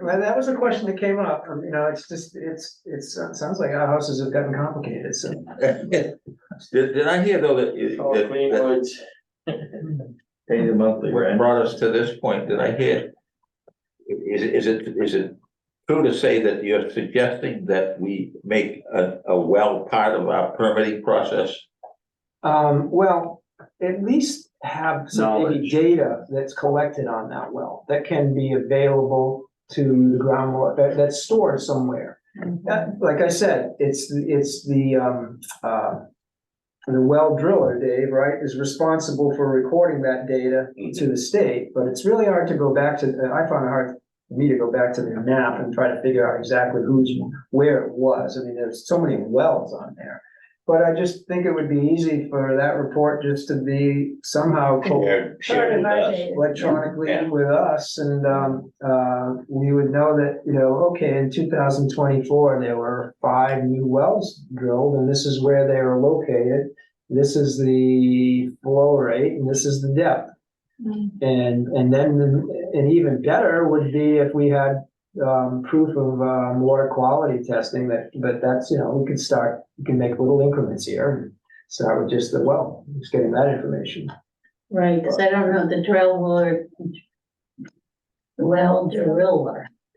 Well, that was a question that came up. It's just, it sounds like our houses have gotten complicated, so. Did I hear though All clean that woods. Pay the monthly what rent. brought us to this point, did I hear? Is it true to say that you're suggesting that we make a well part of our permitting process? Well, at least have some maybe Knowledge. data that's collected on that well, that can be available to the groundwater, that's stored somewhere. Like I said, it's the well driller, Dave, right, is responsible for recording that data to the state, but it's really hard to go back to, I found it hard me to go back to the map and try to figure out exactly where it was. I mean, there's so many wells on there. But I just think it would be easy for that report just to be somehow Shared with us. electronically Yeah. with us, and we would know that, okay, in 2024, there were 5 new wells drilled, and this is where they were located. This is the flow rate, and this is the depth. And then, and even better would be if we had proof of water quality testing but that's, we can make little increments here and start with just just getting that information. Right, because I don't know, the driller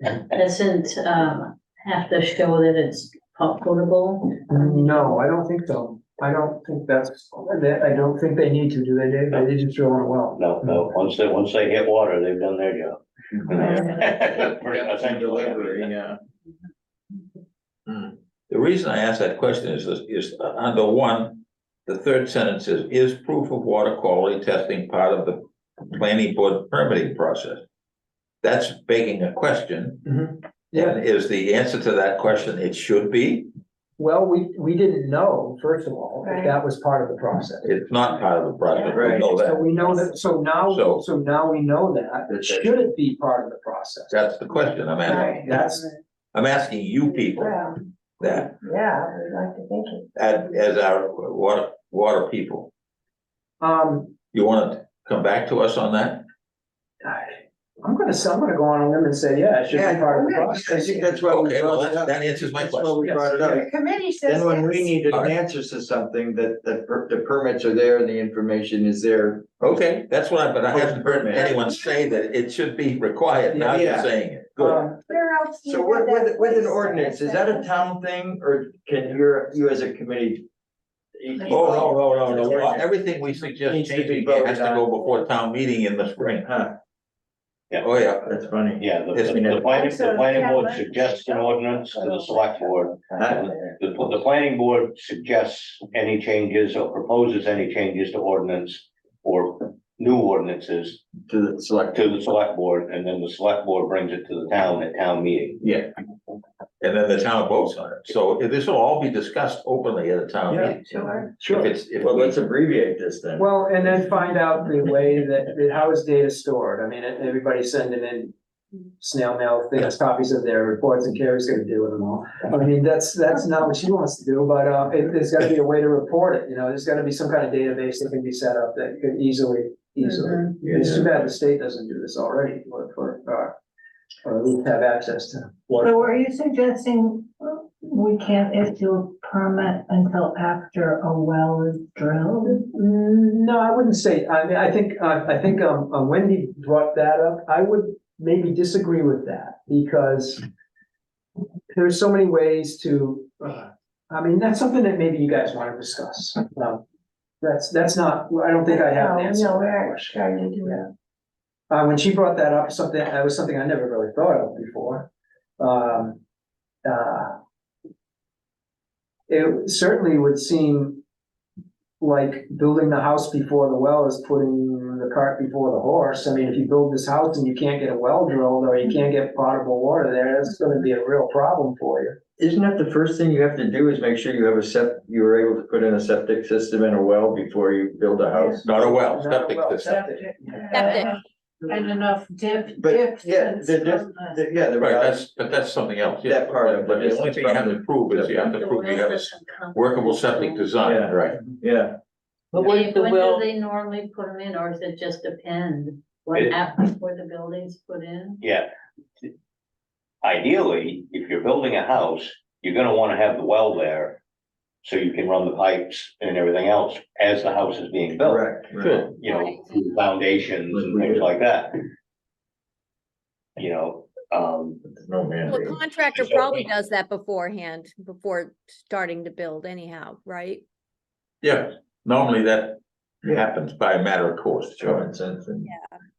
doesn't have to show that it's potable. No, I don't think so. I don't think they need to, do they, Dave? They just drill on a well. No, once they hit water, they've done their job. Essentially. Delivery, yeah. The reason I asked that question is under 1, the third sentence is proof of water quality testing part of the planning board permitting process? That's begging a question. Yeah. And is the answer to that question, it should be? Well, we didn't know, first of all, if that was part of the process. It's not part of the process, we Right. know So that. we know that, so now we know that. That- Should it be part of the process? That's the question I'm asking. I'm asking you people Well, that, yeah, we'd like to think it. as our water people. You wanna come back to us on that? I'm gonna go on a limb and say, yeah, it should be part of the I process. think that's why we Okay, well, brought it up. that answers my That's why question. we brought it up. The committee says. Then when we yes. needed Alright. answers to something, that the permits are there and the information is there. Okay, that's what but I haven't heard anyone say that it should be required, now you're Yeah. saying it, good. Where else? do you So have that with an place ordinance, is that a town thing, or can you as a committee? Oh, no, everything we suggest Needs to be changing here has to voted go on. before town meeting in the spring. Huh, Oh, yeah, that's funny. Yeah, the Yes, we know. planning board suggests an ordinance to the select board. The planning board suggests any changes or proposes any changes to ordinance or new ordinances To the select. to the select board, and then the select board brings it to the town at town meeting. yeah. And then the town votes on it, so this will all be discussed openly at a town Yeah, meeting. Sure. If Well, we- let's abbreviate this then. Well, and then find out the way that how is data stored? I mean, everybody's sending in snail mail things, copies of their reports, and Carrie's gonna deal with them all. I mean, that's not what she wants to do, but there's gotta be a way to report it, there's gotta be some kind of database that can be set up that could easily. It's too bad the state doesn't do this already, or at least have access to. So are you suggesting we can't issue a permit until after a well is drilled? No, I wouldn't say, I mean, I think Wendy brought that up. I would maybe disagree with that, because there's so many ways to, I mean, that's something that maybe you guys want to discuss. That's not, I don't think I have an answer. No, to we that aren't question. trying to do that. When she brought that up, that was something I never really thought of before. It certainly would seem like building the house before the well is putting the cart before the horse. I mean, if you build this house and you can't get a well drilled, or you can't get potable water there, that's gonna be a real problem for you. Isn't that the first thing you have to do is make sure you have you were able to put in a septic system and a well before you build a house? Not a well, Not septic well, system. septic. Septic. And enough But, dips. yeah, the Right, but that's something else. yeah. That part of it But the is only thing you have to prove is you have to prove you have a workable septic design, Yeah. right? Yeah, When do they normally put them in, or does it just depend? What It- happens before the building's put in? Yeah. Ideally, if you're building a house, you're gonna wanna have the well there, so you can run the pipes and everything else as the house is being built. correct. Sure. Through foundations and things like that. No man. Well, a contractor probably does that beforehand, before starting to build anyhow, right? Yeah, normally that happens by a matter of course, sure. Common sense and.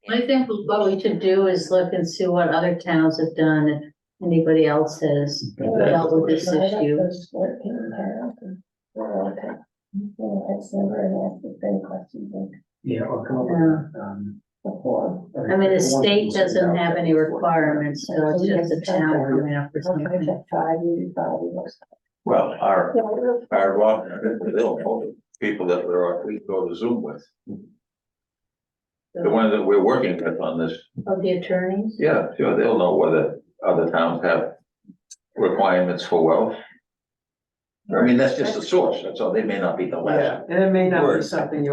I think what we should do is look and see what other towns have done, if anybody else has dealt with this issue. It's never an asked the same question Yeah, or come up with, before. I mean, the state doesn't have any requirements, so it's just a town coming up with something. Well, our law, they'll know people that we go to Zoom with. The one that we're working with on this, Of the attorneys? yeah, sure, they'll know whether other towns have requirements for wealth. I mean, that's just a source, that's all, they may not be the Yeah, last. and it may not be Word. something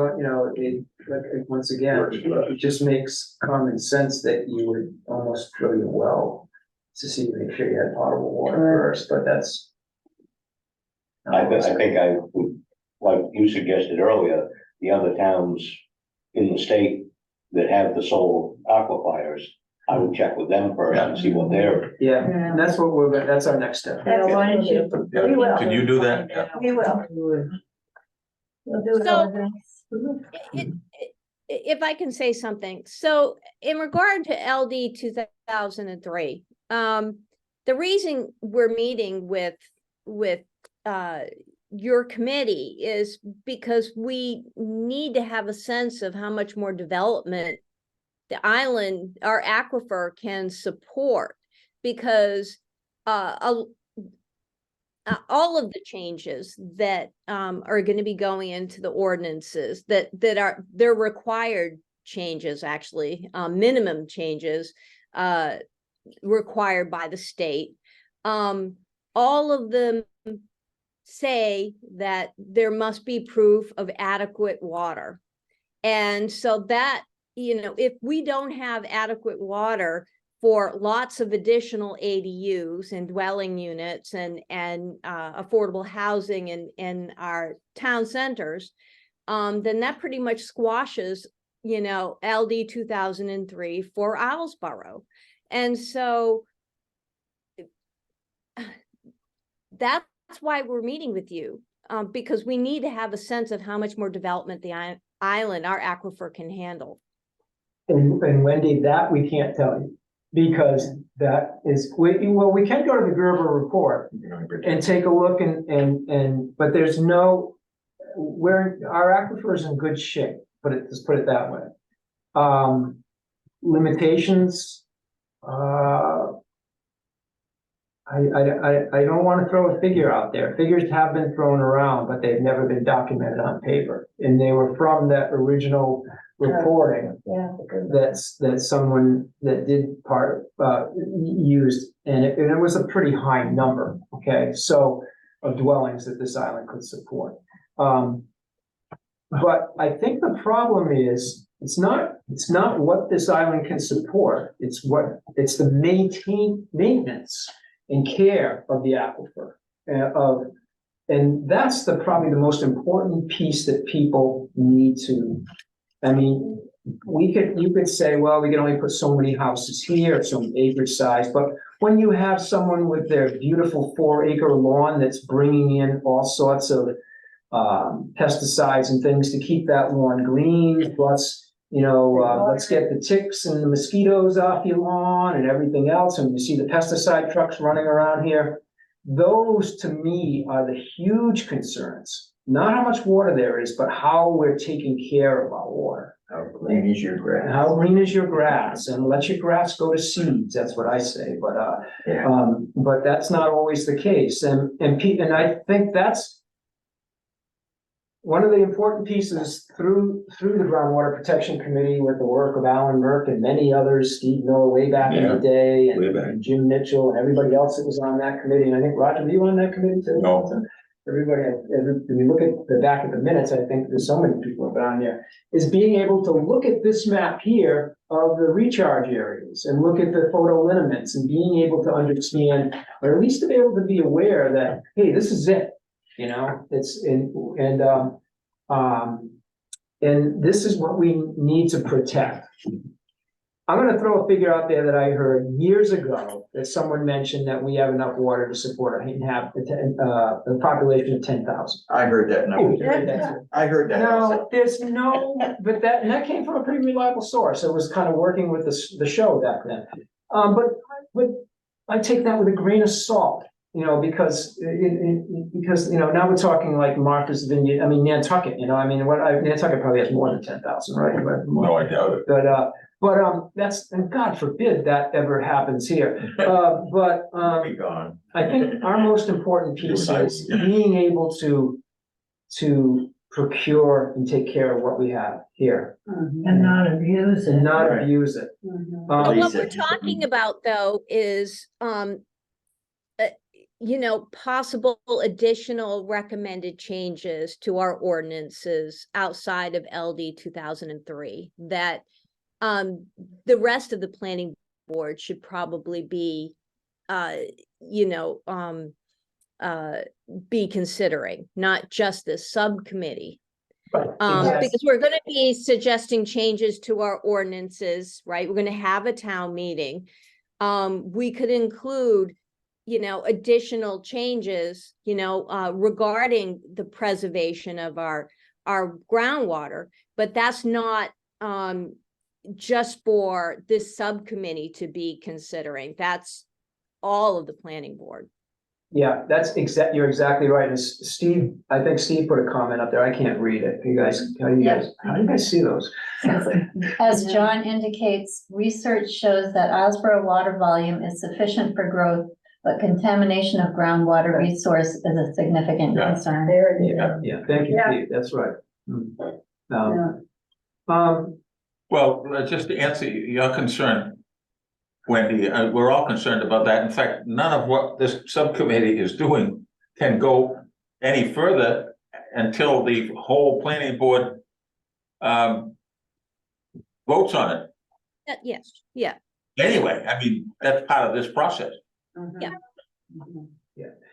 once again, it just makes common sense that you would almost drill your well to see, make sure you had potable water first, but that's. I think I would, like you suggested earlier, the other towns in the state that have the sole aquifers, I would check with them first and see what they're. Yeah, and that's what that's our next step. Yeah, why don't you? Yeah. We will. Can you do that? Yeah. We will. We'll do it So- over the next. If I can say something, so in regard to LD 2003, the reason we're meeting with your committee is because we need to have a sense of how much more development the island, our aquifer, can support, because all of the changes that are going to be going into the ordinances they're required changes, actually, minimum changes required by the state. All of them say that there must be proof of adequate water. And so that, if we don't have adequate water for lots of additional ADUs and dwelling units and affordable housing in our town centers, then that pretty much squashes, LD 2003 for Islesboro. And so that's why we're meeting with you, because we need to have a sense of how much more development the island, our aquifer, can handle. And Wendy, that we can't tell you, because that is, we can go to the Gerber report and take a look but there's no, our aquifer is in good shape, let's put it that way. Limitations, I don't want to throw a figure out there. Figures have been thrown around, but they've never been documented on paper. And they were from that original reporting that someone that did used, and it was a pretty high number, okay, so of dwellings that this island could support. But I think the problem is, it's not what this island can support, it's the maintenance and care of the aquifer, and that's probably the most important piece that people need to. I mean, you could say, well, we can only put so many houses here, so many acre size, but when you have someone with their beautiful 4-acre lawn that's bringing in all sorts of pesticides and things to keep that lawn green, let's get the ticks and the mosquitoes off your lawn and everything else, and you see the pesticide trucks running around here. Those, to me, are the huge concerns. Not how much water there is, but how we're taking care of our water. How green is your grass? How green is your grass? And let your grass go to seeds. That's what I say. But that's not always the case. And I think that's one of the important pieces through the Groundwater Protection Committee, with the work of Alan Merck and many others, Steve Miller way back in the day, and Jim Mitchell and everybody else that was on that committee. And I think, Roger, were you on that committee too? No. Everybody, when you look at the back of the minutes, I think there's so many people have been on there, is being able to look at this map here of the recharge areas and look at the photolineaments and being able to understand, or at least to be able to be aware that, hey, this is it. And this is what we need to protect. I'm going to throw a figure out there that I heard years ago, that someone mentioned that we have enough water to support a population of 10,000. I heard that. I heard that. No, there's no, but that came from a pretty reliable source. It was kind of working with the show back then. But I take that with a grain of salt, because now we're talking like Martha's Vineyard, Nantucket, Nantucket probably has more than 10,000, right? No, I doubt it. But But, that's, and God forbid that ever happens here. But, Be gone. I think our most important piece is being able to procure and take care of what we have here And not abuse and it. not Right. abuse it. But Um, what we're Research. talking about though is, possible additional recommended changes to our ordinances outside of LD 2003 that the rest of the planning board should probably be, be considering, not just this subcommittee. Exactly. Because we're gonna be suggesting changes to our ordinances, right? We're gonna have a town meeting. We could include, additional changes, regarding the preservation of our groundwater, but that's not, just for this subcommittee to be considering. That's all of the planning board. Yeah, you're exactly right. And Steve, I think Steve put a comment up there. I can't read it. How do you guys see those? As John indicates, research shows that Asborough water volume is sufficient for growth, but contamination of groundwater resource is a significant Yeah. concern. There it is. Yeah, thank you, Yeah. Steve. That's right. Yeah. Well, just to answer your concern, Wendy, we're all concerned about that. In fact, none of what this subcommittee is doing can go any further until the whole planning board votes on it. Yes, yeah. Anyway, I mean, that's part of this process. Yeah.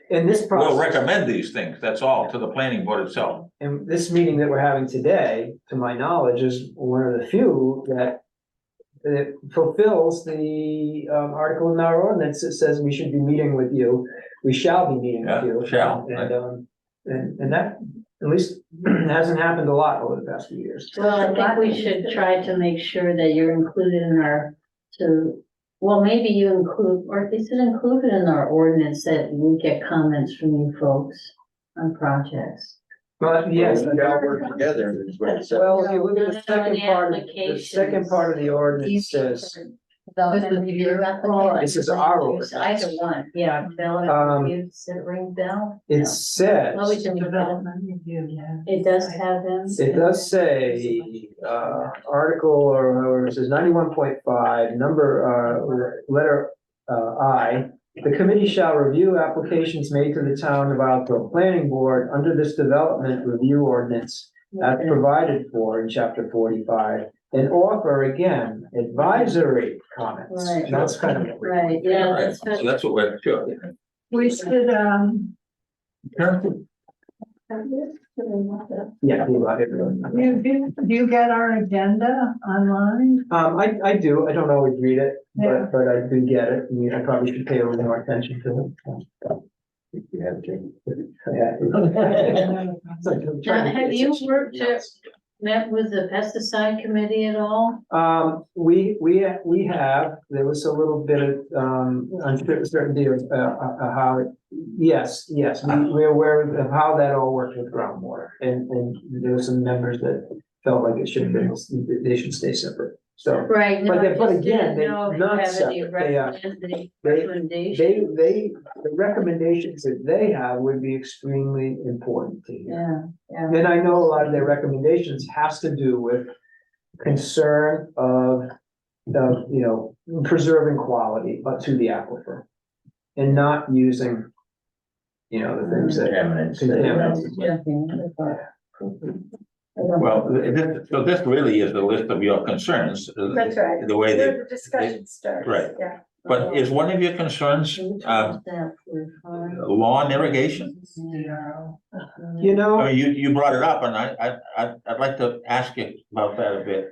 In this We'll process, recommend these things, that's all, to the planning board itself. and this meeting that we're having today, to my knowledge, is one of the few that fulfills the article in our ordinance that says we should be meeting with you. We shall be meeting with Yeah, you. shall, And that at least hasn't happened a lot over the past few years. Well, I think we should try to make sure that you're included in maybe you include, or is it included in our ordinance that we get comments from you folks on projects? But yes, We all work together is what it says. well, if you look at the No, second the part, the applications. second part of the ordinance says, Development review application. This is our ordinance. Either one, yeah, development Um, review, does it ring bell? it No. says. Well, we can look at it. Development review, yeah. It does have them. It does say, article, or it says 91.5, letter, I. The committee shall review applications made to the town of Wildthorpe Planning Board under this development review ordinance as provided for in chapter 45, and offer again advisory comments. Right. That's kind of what we're. Right, yeah, Right, that's so that's what we're, sure. We should, Yeah, you got it. do you get our agenda online? I do, I don't always read it, Yeah. but I do get it. I mean, I probably should pay a little more attention to it. You have to. Now, have you met with the pesticide committee at all? We have, there was a little bit of, uncertainty of, how, we're aware of how that all worked with groundwater. And there were some members that felt like it should be, they should stay separate, so. Right. But no, they- I but just again, didn't they're know if you not have any separate. They are- recommendations. The recommendations that they have would be extremely important to you. Yeah, yeah. Then I know a lot of their recommendations has to do with concern of, preserving quality to the aquifer. And not using, the things that. Contaminants. Well, so this really is the list of your concerns. That's right. The way Where they, the discussion starts. right. Yeah. but is one of your concerns, lawn irrigation? You know. I mean, you brought it up and I'd like to ask you about that a bit.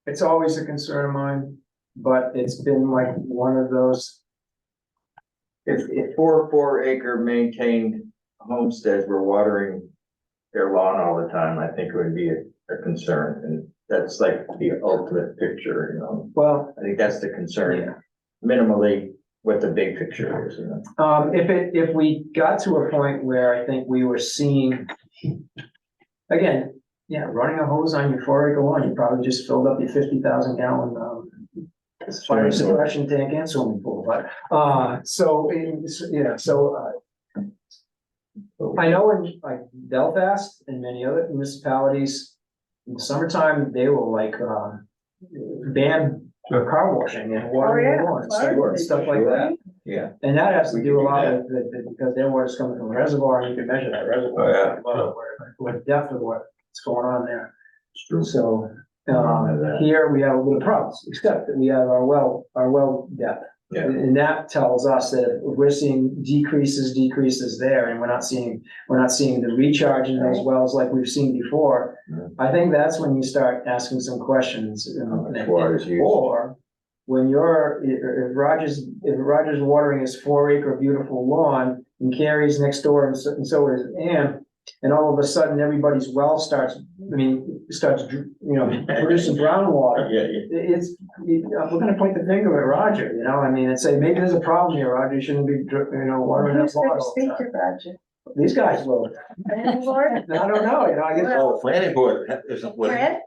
It's always a concern of mine, but it's been like one of those. If 4 acre maintained homesteads were watering their lawn all the time, I think it would be a concern, and that's like the ultimate picture, Well, I think that's the concern, minimally what the big picture is, if we got to a point where I think we were seeing. Again, Yeah, running a hose on your 4 acre lawn, you probably just filled up your 50,000 gallon, fire suppression tank and swimming pool, but, I know in like Belfast and many other municipalities, in the summertime, they will like, ban car washing and watering the lawn, stuff like that. Yeah. And that has to We do a can do lot that. with, because their water's coming from a reservoir, and you can measure that reservoir. What depth of what's going on there. So, here we have a little problems, except that we have our well depth. Yeah. And that tells us that if we're seeing decreases there, and we're not seeing the recharge in those wells like we've seen before. I think that's when you start asking some questions. much water is used. Or when if Roger's watering his 4 acre beautiful lawn, and Carrie's next door, and so is Ann, and all of a sudden everybody's well starts producing groundwater. Yeah, We're gonna point the finger at Roger, and say, maybe there's a problem here, Roger, you shouldn't be, watering that Who's gonna lawn all the speak to time. Roger? These guys will, Planning board? I don't know, I guess, Oh, planning board isn't what. Fred?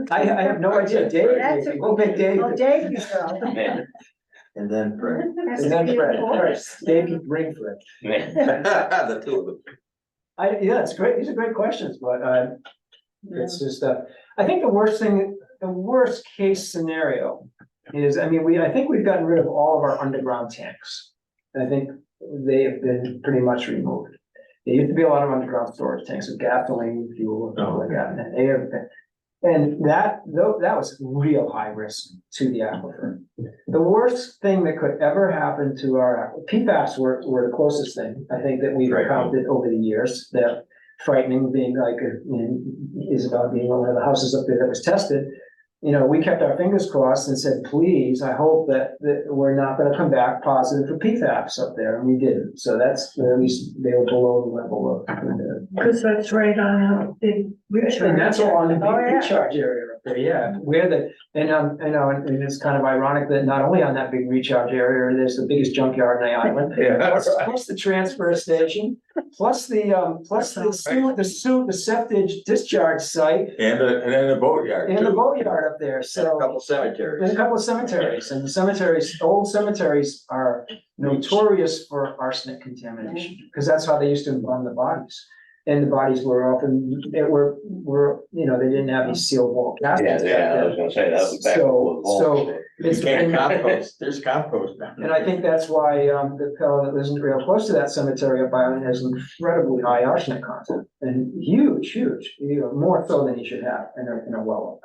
I have no idea, Dave, That's we'll pick Dave. Oh, Dave, you go. and then Fred. Has And to then be Fred, enforced. Dave can bring Fred. The two of them. Yeah, it's great, these are great questions, but, it's just, I think the worst case scenario is, I think we've gotten rid of all of our underground tanks. I think they have been pretty much removed. There used to be a lot of underground storage tanks with gasoline, fuel, and stuff like that, and they have been. And that was real high risk to the aquifer. The worst thing that could ever happen to our PFAS were the closest thing, I think, that we've encountered over the years. That frightening, being like, Isabel being one of the houses up there that was tested. We kept our fingers crossed and said, please, I hope that we're not gonna come back positive for PFAS up there, and we didn't. So that's, at least they were below the level of. Because that's right on a big recharge. And that's all on the big Oh, yeah. recharge area up there, yeah, and it's kind of ironic that not only on that big recharge area, there's the biggest junkyard in the island. Yeah. Plus the transfer station, plus the septic discharge site, And then the boatyard and the too. boatyard up there, And a so. couple cemeteries. There's a couple of cemeteries, and old cemeteries are notorious for arsenic contamination, because that's how they used to embalm the bodies. And the bodies were often, they didn't have these sealed wall caskets back I was then. gonna say, that was back. So You it's can't compost, there's compost now. and I think that's why, the fellow that lives real close to that cemetery up Island has incredibly high arsenic content, and huge, more so than he should have in a well.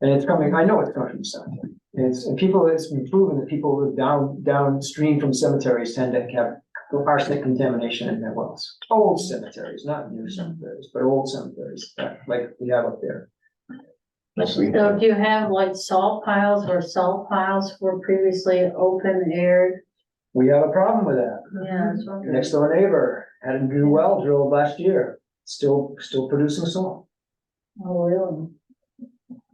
And it's coming, I know it's coming from the cemetery. It's been proven that people who live downstream from cemeteries tend to have arsenic contamination in their wells. Old cemeteries, not new cemeteries, but old cemeteries, like we have up there. So do you have like salt piles, where salt piles were previously open aired? We have a problem with that. Yeah, that's what I'm Next door neighbor had a new well drilled last year, still producing salt. Oh, really?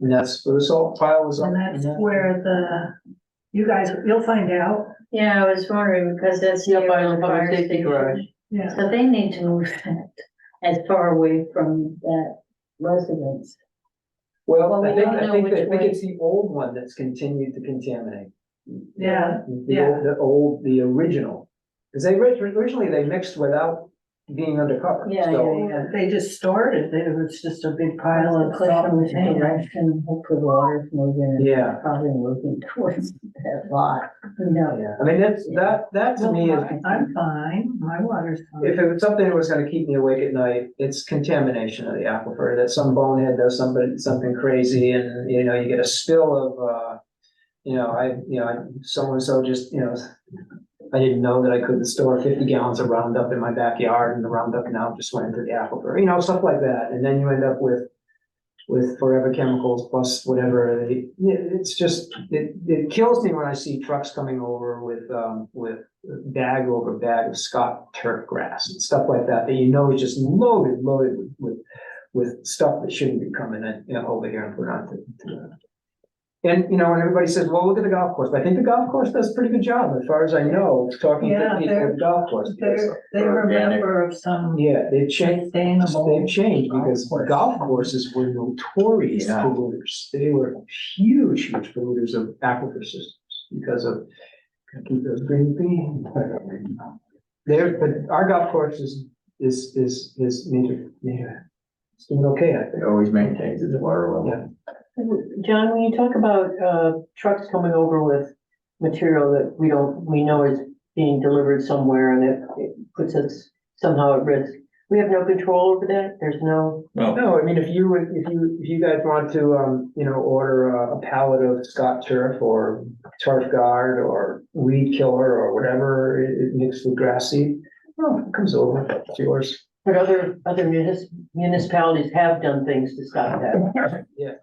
And that's where the salt pile was. And that's where you'll find out. Yeah, I was wondering, because that's near the fire station. Yeah. So they need to move that as far away from that residence. Well, Well, I we think, don't I know think, which I think way. it's the old one that's continued to contaminate. Yeah, The original, because originally they mixed without being undercover. Yeah, So- yeah. they just stored it, it was just a big pile of Click salt from and the sand. direction, hopefully the water's moving. and Yeah. Probably moving towards that lot, no. Yeah, I mean, that to me is. I'm fine, my water's If fine. it was something that was gonna keep me awake at night, it's contamination of the aquifer, that some bonehead does something crazy and, you get a spill of, so-and-so just, I didn't know that I couldn't store 50 gallons of Roundup in my backyard, and the Roundup now just went into the aquifer, stuff like that, and then you end up with forever chemicals plus whatever, it's just, it kills me when I see trucks coming over with bag over bag of Scott turf grass and stuff like that, is just loaded with stuff that shouldn't be coming in, over here and put onto. And, you know, and everybody says, well, look at the golf course, but I think the golf course does a pretty good job, as far as I know, talking to Yeah, people at the golf course. They were a member of some Yeah, they've changed, sustainable. they've changed because golf courses were notorious Yeah. polluters. They were huge polluters of aquifer systems because of keep those green beans. There, but our golf course is major, yeah, it's doing okay, I think. It always maintains its water level. Yeah. John, when you talk about trucks coming over with material that we know is being delivered somewhere and it puts us somehow at risk, we have no control over that? There's no, No, I mean, if you guys want to, you know, order a pallet of Scott turf or turf guard or weed killer or whatever, it mixed with grass seed, oh, it comes over, it's yours. but other municipalities have done things to stop that. Yeah.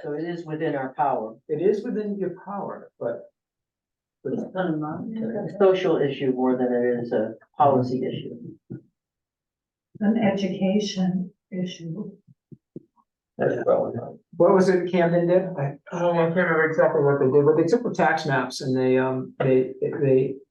So it is within our power. It is within your power, but It's a social issue more than it is a policy issue. An education issue. That's well. what was it Camden did? I can't remember exactly what they did, but they took the tax maps and they,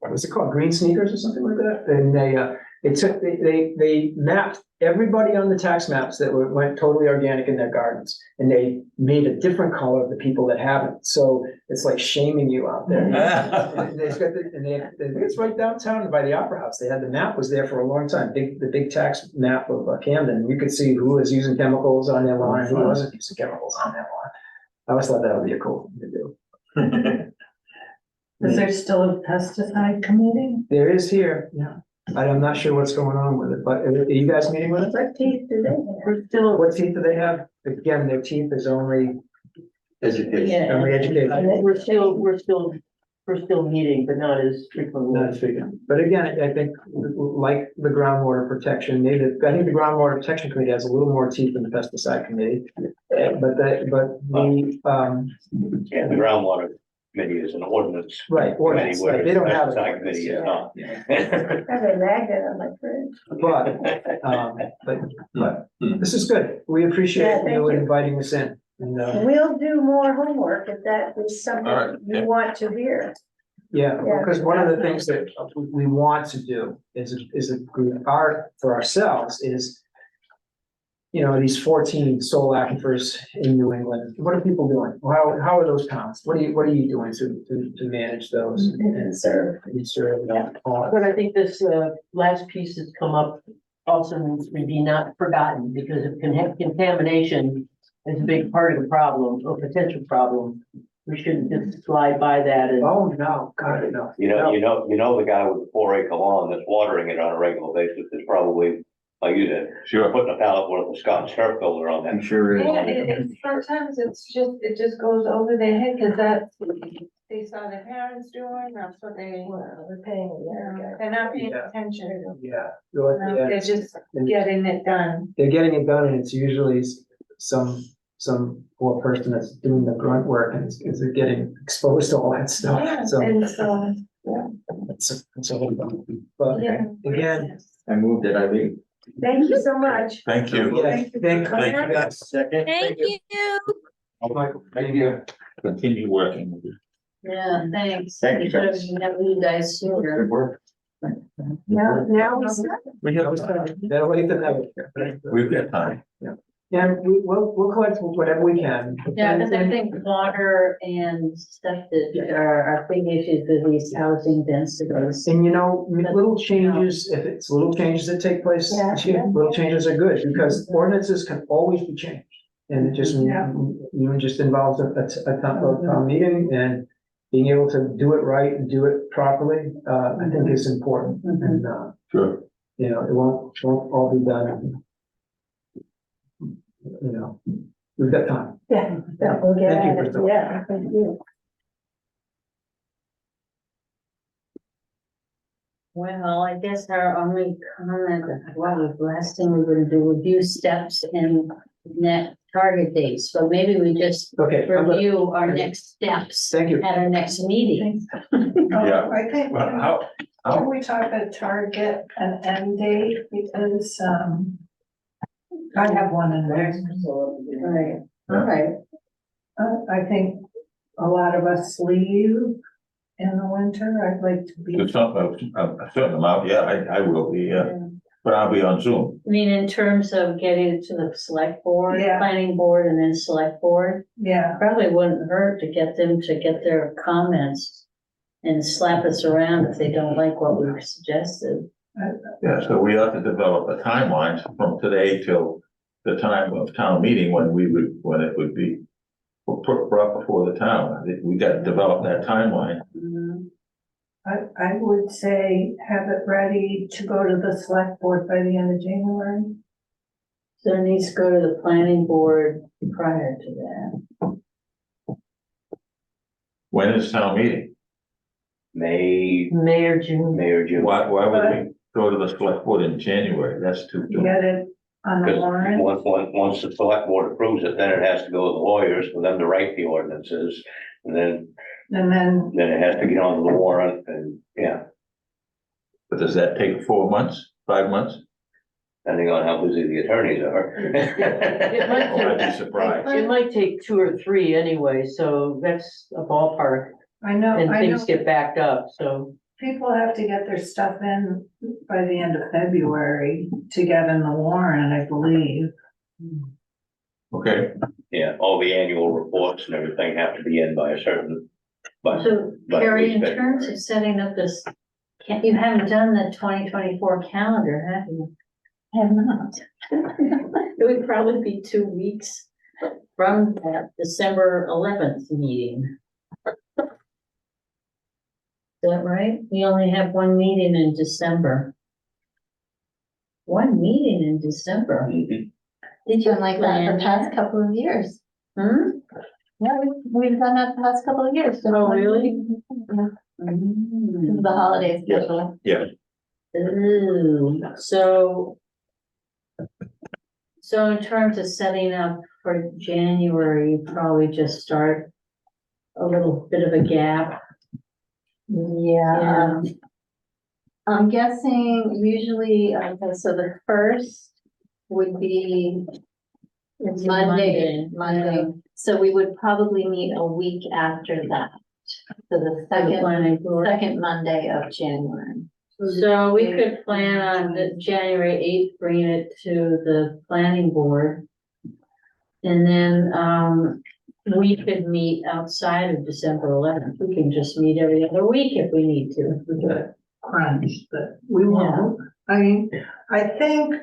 what's it called, green sneakers or something like that? And they mapped everybody on the tax maps that went totally organic in their gardens. And they made a different color of the people that haven't. So it's like shaming you out there. And it's right downtown by the Opera House. They had the map was there for a long time, the big tax map of Camden. You could see who was using chemicals on their lawn, who wasn't using chemicals on their lawn. I always thought that would be a cool thing to do. Is there still a pesticide committee? There is here, yeah. I'm not sure what's going on with it, but are you guys meeting with it? What teeth do they have? We're still, What teeth do they have? Again, their teeth is only Education. only educated. we're still meeting, but not as frequently. Not figuring. But again, I think like the groundwater protection, I think the groundwater protection committee has a little more teeth than the pesticide committee. But the Yeah, the groundwater committee is an ordinance. right, ordinance, Committee, like, they don't have. whereas an the committee is not. Have a magnet on my fridge. But this is good. We appreciate Yeah, thank you you. inviting us in. And, We'll do more homework if that is All right, something yeah. you want to hear. yeah, Yeah. because one of the things that we want to do is for ourselves is, you know, these 14 soul aquifers in New England, what are people doing? How are those counts? What are you doing to manage those? And serve. And serve them all? But I think this last piece has come up also needs to be not forgotten because of contamination is a big part of the problem or potential problem. We shouldn't just slide by that and. Oh, no, God, no. You know, the guy with the 4-acre lawn that's watering it on a regular basis is probably, like you said, Sure. putting a pallet worth of Scotch turf builder on I'm that. sure Yeah, it sometimes it just goes over their head, cause that's, they saw their parents doing, that's what they, Well, we're paying it. they're not paying Yeah. attention. Yeah. They're just getting it done. They're getting it done and it's usually some poor person that's doing the grunt work and is getting exposed to all that stuff. So And so, it's a whole bunch. But yeah. again, I moved it, I leave. Thank you so much. Thank you. yeah, thank you guys. Second. Thank you. Michael, Thank you. Continue working with you. Yeah, thanks. Thank you, Should have guys. met you guys sooner. Good work. Now we start. We That have was time. better late than never. We've got time. And we'll collect whatever we can. Yeah, because I think water and stuff that are big issues with these housing densities. And you know, little changes, if it's little changes that take place, Yeah. little changes are good because ordinances can always be changed. And it just, just involves a town meeting and being able to do it right and do it properly, I think is important. And, Sure. you know, it won't all be done. You know, we've got time. Yeah, we'll get Thank you, at it. Crystal. Yeah, thank you. Well, I guess our only comment, well, the last thing we're gonna do, review steps and net target dates. So maybe we just Okay, review our next steps thank you. at our next meeting. Yeah. I think, Well, can we talk a target and end date, because, I have one in there. Right, all right. I think a lot of us leave in the winter. I'd like to be. To some, a certain amount, yeah, I will be, but I'll be on Zoom. I mean, in terms of getting to the select board, Yeah. planning board, and then select board, Yeah, probably wouldn't hurt to get them to get their comments and slap us around if they don't like what we've suggested. Yeah, so we have to develop a timeline from today till the time of town meeting when it would be brought before the town. I think we got to develop that timeline. I would say have it ready to go to the select board by the end of January. So it needs to go to the planning board prior to that. When is town meeting? May, May or June. May or June. Why would we go to the select board in January? That's too. Get it on the Because warrant. once the select board approves it, then it has to go to the lawyers for them to write the ordinances. And then And then, it has to get onto the warrant and, yeah, But does that take 4 months, 5 months? depending on how busy the attorneys are. It might Oh, I'd be surprised. It might take 2 or 3 anyway, so that's a ballpark, I know, and I know things get backed up, so. people have to get their stuff in by the end of February to get in the warrant, I believe. Okay, Yeah, all the annual reports and everything have to be in by a certain, So But Carrie, we in spent- terms of setting up this, you haven't done the 2024 calendar, have you? I have not. It would probably be 2 weeks from that December 11th meeting. Is that right? We only have one meeting in December. One meeting in December. Mhm. Did you Been like that plan the past couple of years. Hmm? Yeah, we've done that the past couple of years. Oh, really? The holiday schedule. yeah, Ooh, so in terms of setting up for January, you probably just start a little bit of a gap. Yeah. I'm guessing usually, okay, so the first would be It's a Monday. So we would probably meet a week after that. So the second Monday of January. So we could plan on the January 8th, bringing it to the planning board. And then, we could meet outside of December 11th. We can just meet every other week if we need to. We could- Crunch, but we won't. I mean, I think,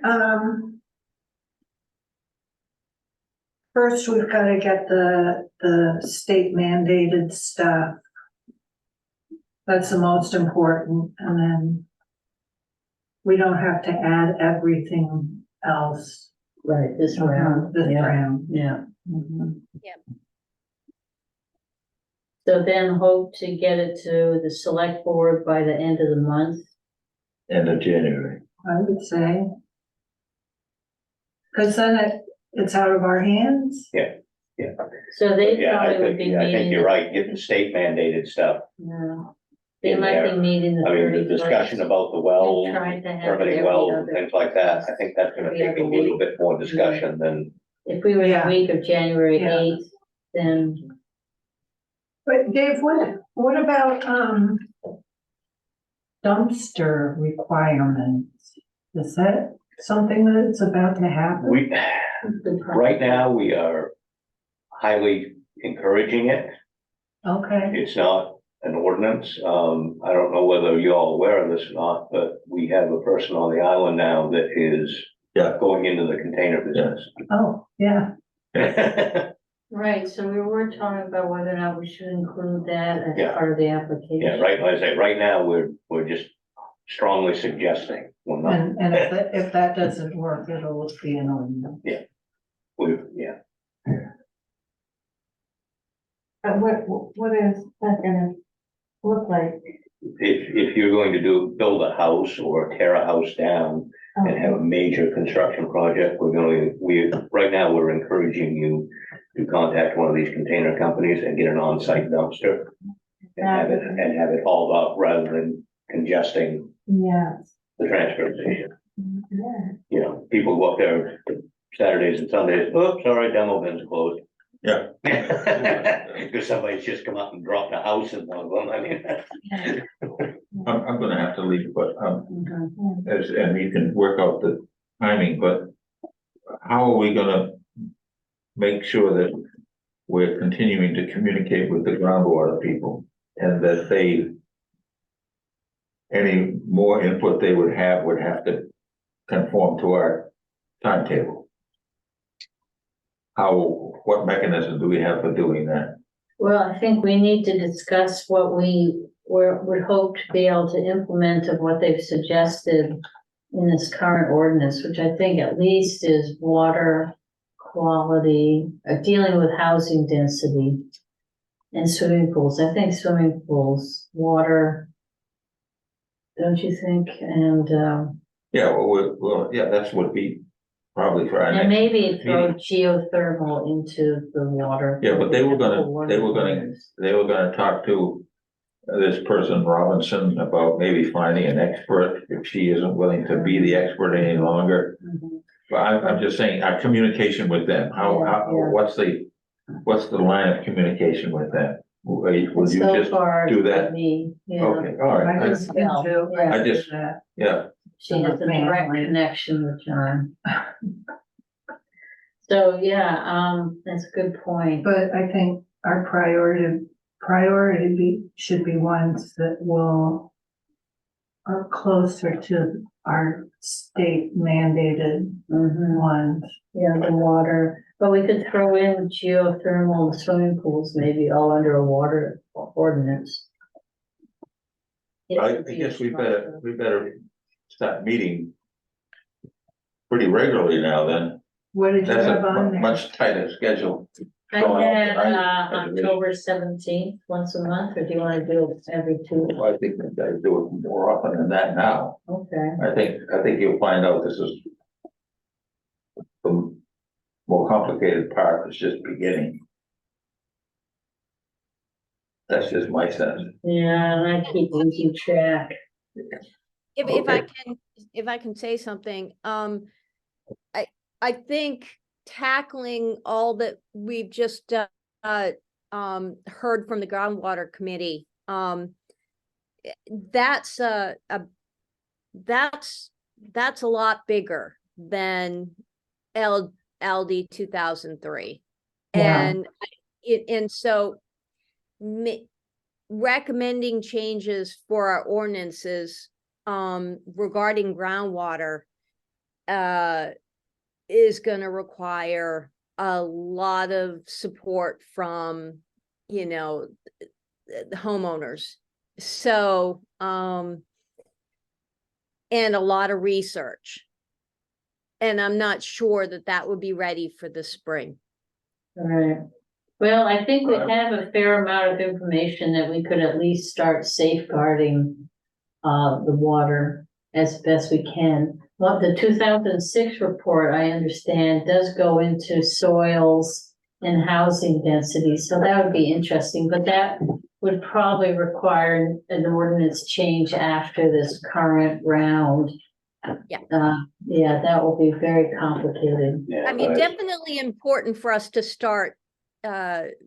first we've got to get the state mandated stuff. That's the most important, and then we don't have to add everything else Right, this round. this Yeah. round. Yeah. Mhm. So then hope to get it to the select board by the end of the month. end of January. I would say. Cause then it's out of our hands. So they Yeah, probably would be I think meeting. you're right, get the state mandated stuff. Yeah. They in might there. be meeting the I mean, the 31st. discussion about the wells, We tried to have it permitting every wells and other- things like that, I think that's gonna every take a other little week. bit more discussion than. If we were the Yeah. week of January Yeah. 8th, then But Dave, what about, dumpster requirements? Is that something that's about to happen? We, right now, we are highly encouraging it. Okay, It's not an ordinance. I don't know whether you're all aware of this or not, but we have a person on the island now that is Yeah. going into the container business. oh, yeah, right, so we were talking about whether or not we should include that as Yeah. part of the application. Yeah, right, like I say, right now, we're just strongly suggesting, we're not, and if that doesn't work, it'll be an ordinance. yeah. What is that gonna look like? If you're going to build a house or tear a house down and have a major construction project, right now, we're encouraging you to contact one of these container companies and get an on-site dumpster. And have it hauled up rather than congesting Yes. the transfer station. Yeah. You know, people go up there Saturdays and Sundays, oops, sorry, demo bin's closed. Yeah. Because somebody's just come up and dropped a house in one of them, I mean. I'm gonna have to leave, but, Mhm. and we can work out the timing, but how are we gonna make sure that we're continuing to communicate with the groundwater people and that any more input they would have to conform to our timetable? What mechanism do we have for doing that? Well, I think we need to discuss what we would hope to be able to implement of what they've suggested in this current ordinance, which I think at least is water quality, dealing with housing density and swimming pools. I think swimming pools, water, don't you think? And, Yeah, yeah, that's would be probably for our and next. maybe throw meeting. geothermal into the water. Yeah, but they were gonna talk to this person Robinson about maybe finding an expert if she isn't willing to be the expert any longer. Mhm. But I'm just saying, our communication with them, Yeah. what's the line of communication with them? Will you So just far, do it's that? with me, yeah. Okay, all right, I just been to. Yeah. I just- that. yeah, She has a direct Family. connection with John. So, yeah, that's a good point. But I think our should be ones that are closer to our state mandated Mhm. ones. Yeah, the water, but we could throw in geothermal swimming pools, maybe all under a water ordinance. I guess we better start meeting pretty regularly now then. What did you That's have a on there? much tighter schedule. I had, October 17th, once a month, or do you wanna do it every 2? I think we gotta do it more often than that now. Okay, I think you'll find out this is the more complicated part is just beginning. That's just my sense. yeah, and I keep losing track. If I can say something, I think tackling all that we've just heard from the groundwater committee, that's a lot bigger than LD 2003. Yeah. And so recommending changes for our ordinances regarding groundwater is going to require a lot of support from, the homeowners. So, and a lot of research. And I'm not sure that would be ready for the spring. All right. Well, I think we have a fair amount of information that we could at least start safeguarding the water as best we can. Well, the 2006 report, I understand, does go into soils and housing density, so that would be interesting, but that would probably require an ordinance change after this current round. Yeah, that will be very complicated. Yeah, I mean, but definitely important for us to start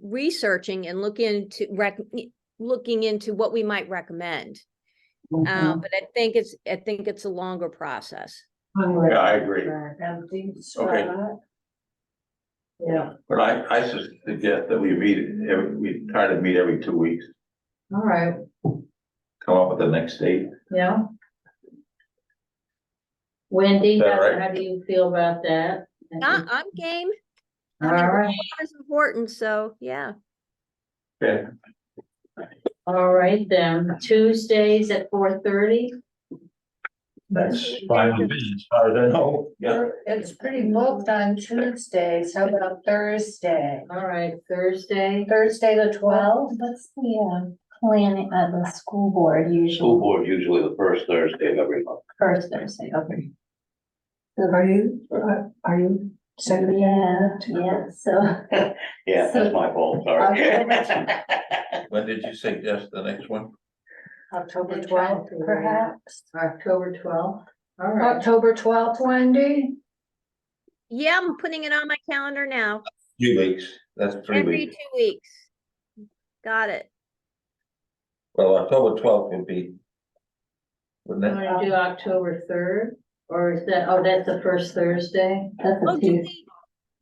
researching and looking into what we might recommend. Mhm. But I think it's a longer process. Yeah, I agree. Okay. Yeah, But I suggest that we try to meet every 2 weeks, all right, come up with the next date. yeah. Wendy, Is that right? how do you feel about that? I'm game. I All mean, right, groundwater is important, so yeah. Okay. all right then, Tuesdays at 4:30? That's fine with me, as far as I know. Yeah. It's pretty booked on Tuesdays, how about Thursday? All right, Thursday, Thursday the 12th? What's the planning, the school board school usually, board usually the first Thursday of every month. first Thursday, okay. Are you sending me? Yeah, so, Yeah, So- that's my fault, sorry. When did you suggest the next one? October They tried 12th, to, perhaps? October 12th, all right. October 12th, Wendy? Yeah, I'm putting it on my calendar now. 2 weeks. That's 3 Every weeks. 2 weeks. Got it. Well, October 12th would be. Wouldn't You it? wanna do October third, or is that, oh, that's the first Thursday? That's Oh, a Tuesday.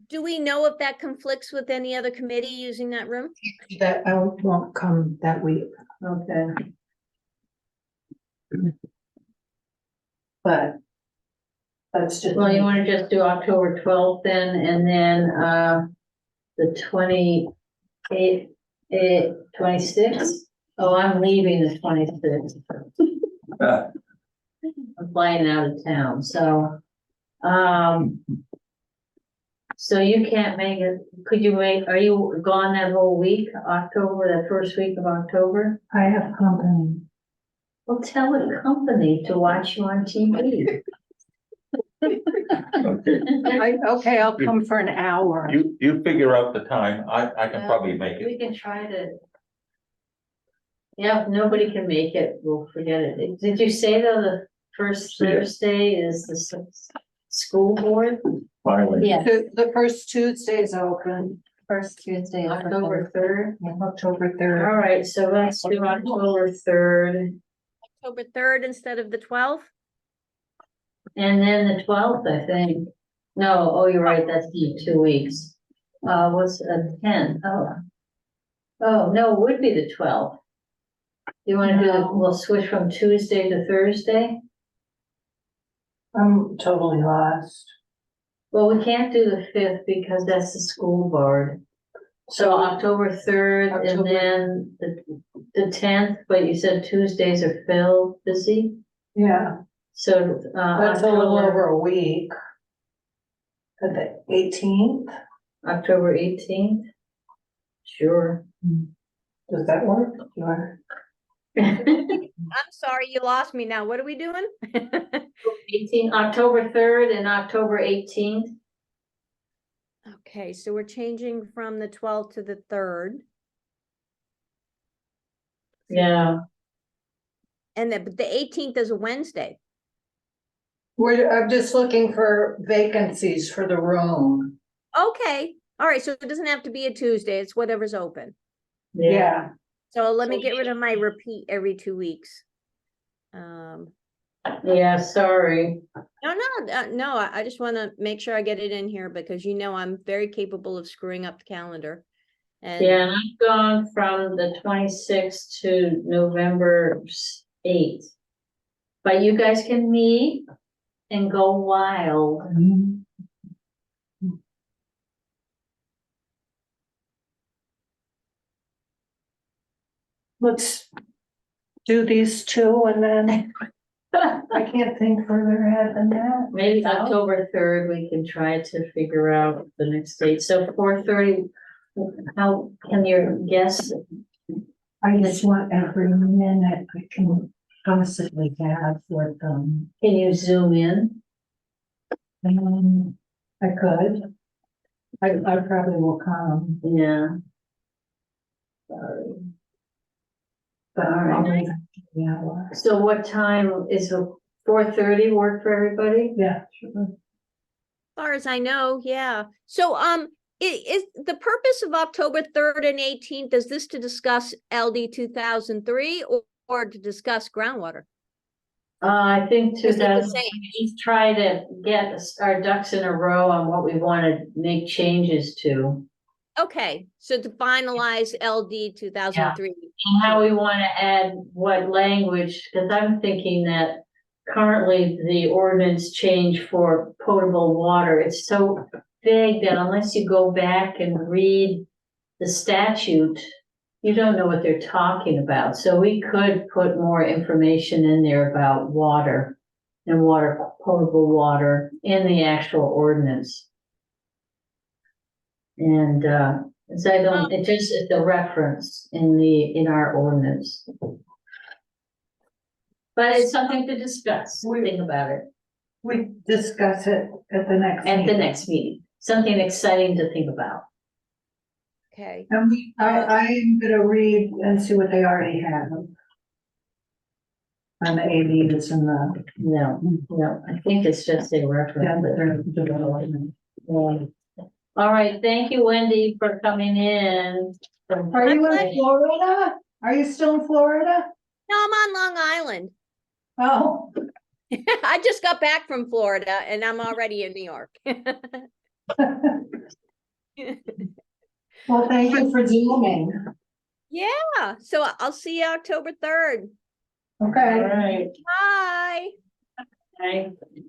do we know if that conflicts with any other committee using that room? That I won't come that week, Okay. but that's just. Well, you wanna just do October twelfth then, and then, the 26th? Oh, I'm leaving the 26th. I'm flying out of town, so, so you can't make it, could you make, are you gone that whole week, October, that first week of October? I have company. Well, tell the company to watch you on TV. Okay, Okay, I'll come for an hour. you figure out the time, I can probably make We it. can try to. Yeah, if nobody can make it, we'll forget it. Did you say though, the first See ya. Thursday is the school board? Finally. Yes, The first Tuesday is open, first Tuesday. is the October third. third? October third. All right, so let's do October third, October 3rd instead of the 12th? and then the 12th, I think. No, oh, you're right, that's in 2 weeks. What's 10? Oh. Oh, no, it would be the 12th. You wanna do, No. we'll switch from Tuesday to Thursday? I'm totally lost. Well, we can't do the 5th because that's the school board. So October 3rd and October- then the 10th, but you said Tuesdays are filled, busy? Yeah, So, that's a little October, over a week. At the 18th, October 18th? Sure. does that work? Sure. I'm sorry, you lost me now. What are we doing? October 3rd and October 18th. Okay, so we're changing from the 12th to the 3rd. Yeah, And but the 18th is a Wednesday. I'm just looking for vacancies for the room. Okay, all right, so it doesn't have to be a Tuesday. It's whatever's open. yeah. So let me get rid of my repeat every 2 weeks. Yeah, sorry. No, I just want to make sure I get it in here because I'm very capable of screwing up the calendar. And Yeah, and I've gone from the 26th to November 8th. But you guys can meet and go wild. Let's do these two and then I can't think further ahead than that. Maybe October 3rd, we can try to figure out the next date. So 4:30, how can your guess? I just want every minute I can possibly have with them. Can you zoom in? I could. I probably will come, Yeah. Sorry. but All right. I'll leave it to the hour. So what time is 4:30 work for everybody? Yeah, sure. as far as I know, yeah. So, is the purpose of October 3rd and 18th, is this to discuss LD 2003 or to discuss groundwater? I think Is it the 2000, same? just try to get our ducks in a row on what we want to make changes to. Okay, so to finalize LD 2003. And how we want to add what language, because I'm thinking that currently the ordinance change for potable water, it's so vague that unless you go back and read the statute, you don't know what they're talking about. So we could put more information in there about water and potable water in the actual ordinance. And, so it just is the reference in our ordinance. But it's something to discuss, think about it We discuss it at the next at the meeting. next meeting, something exciting to think about. Okay, And I am gonna read and see what they already have. On the AVs and the. No, I think it's just a reference. Yeah, but they're development. All right, thank you, Wendy, for coming in. Are you in Florida? Are you still in Florida? No, I'm on Long Island. Oh, I just got back from Florida and I'm already in New York. well, thank you for zooming. Yeah, so I'll see you October 3rd. Okay. All right. Bye. Bye.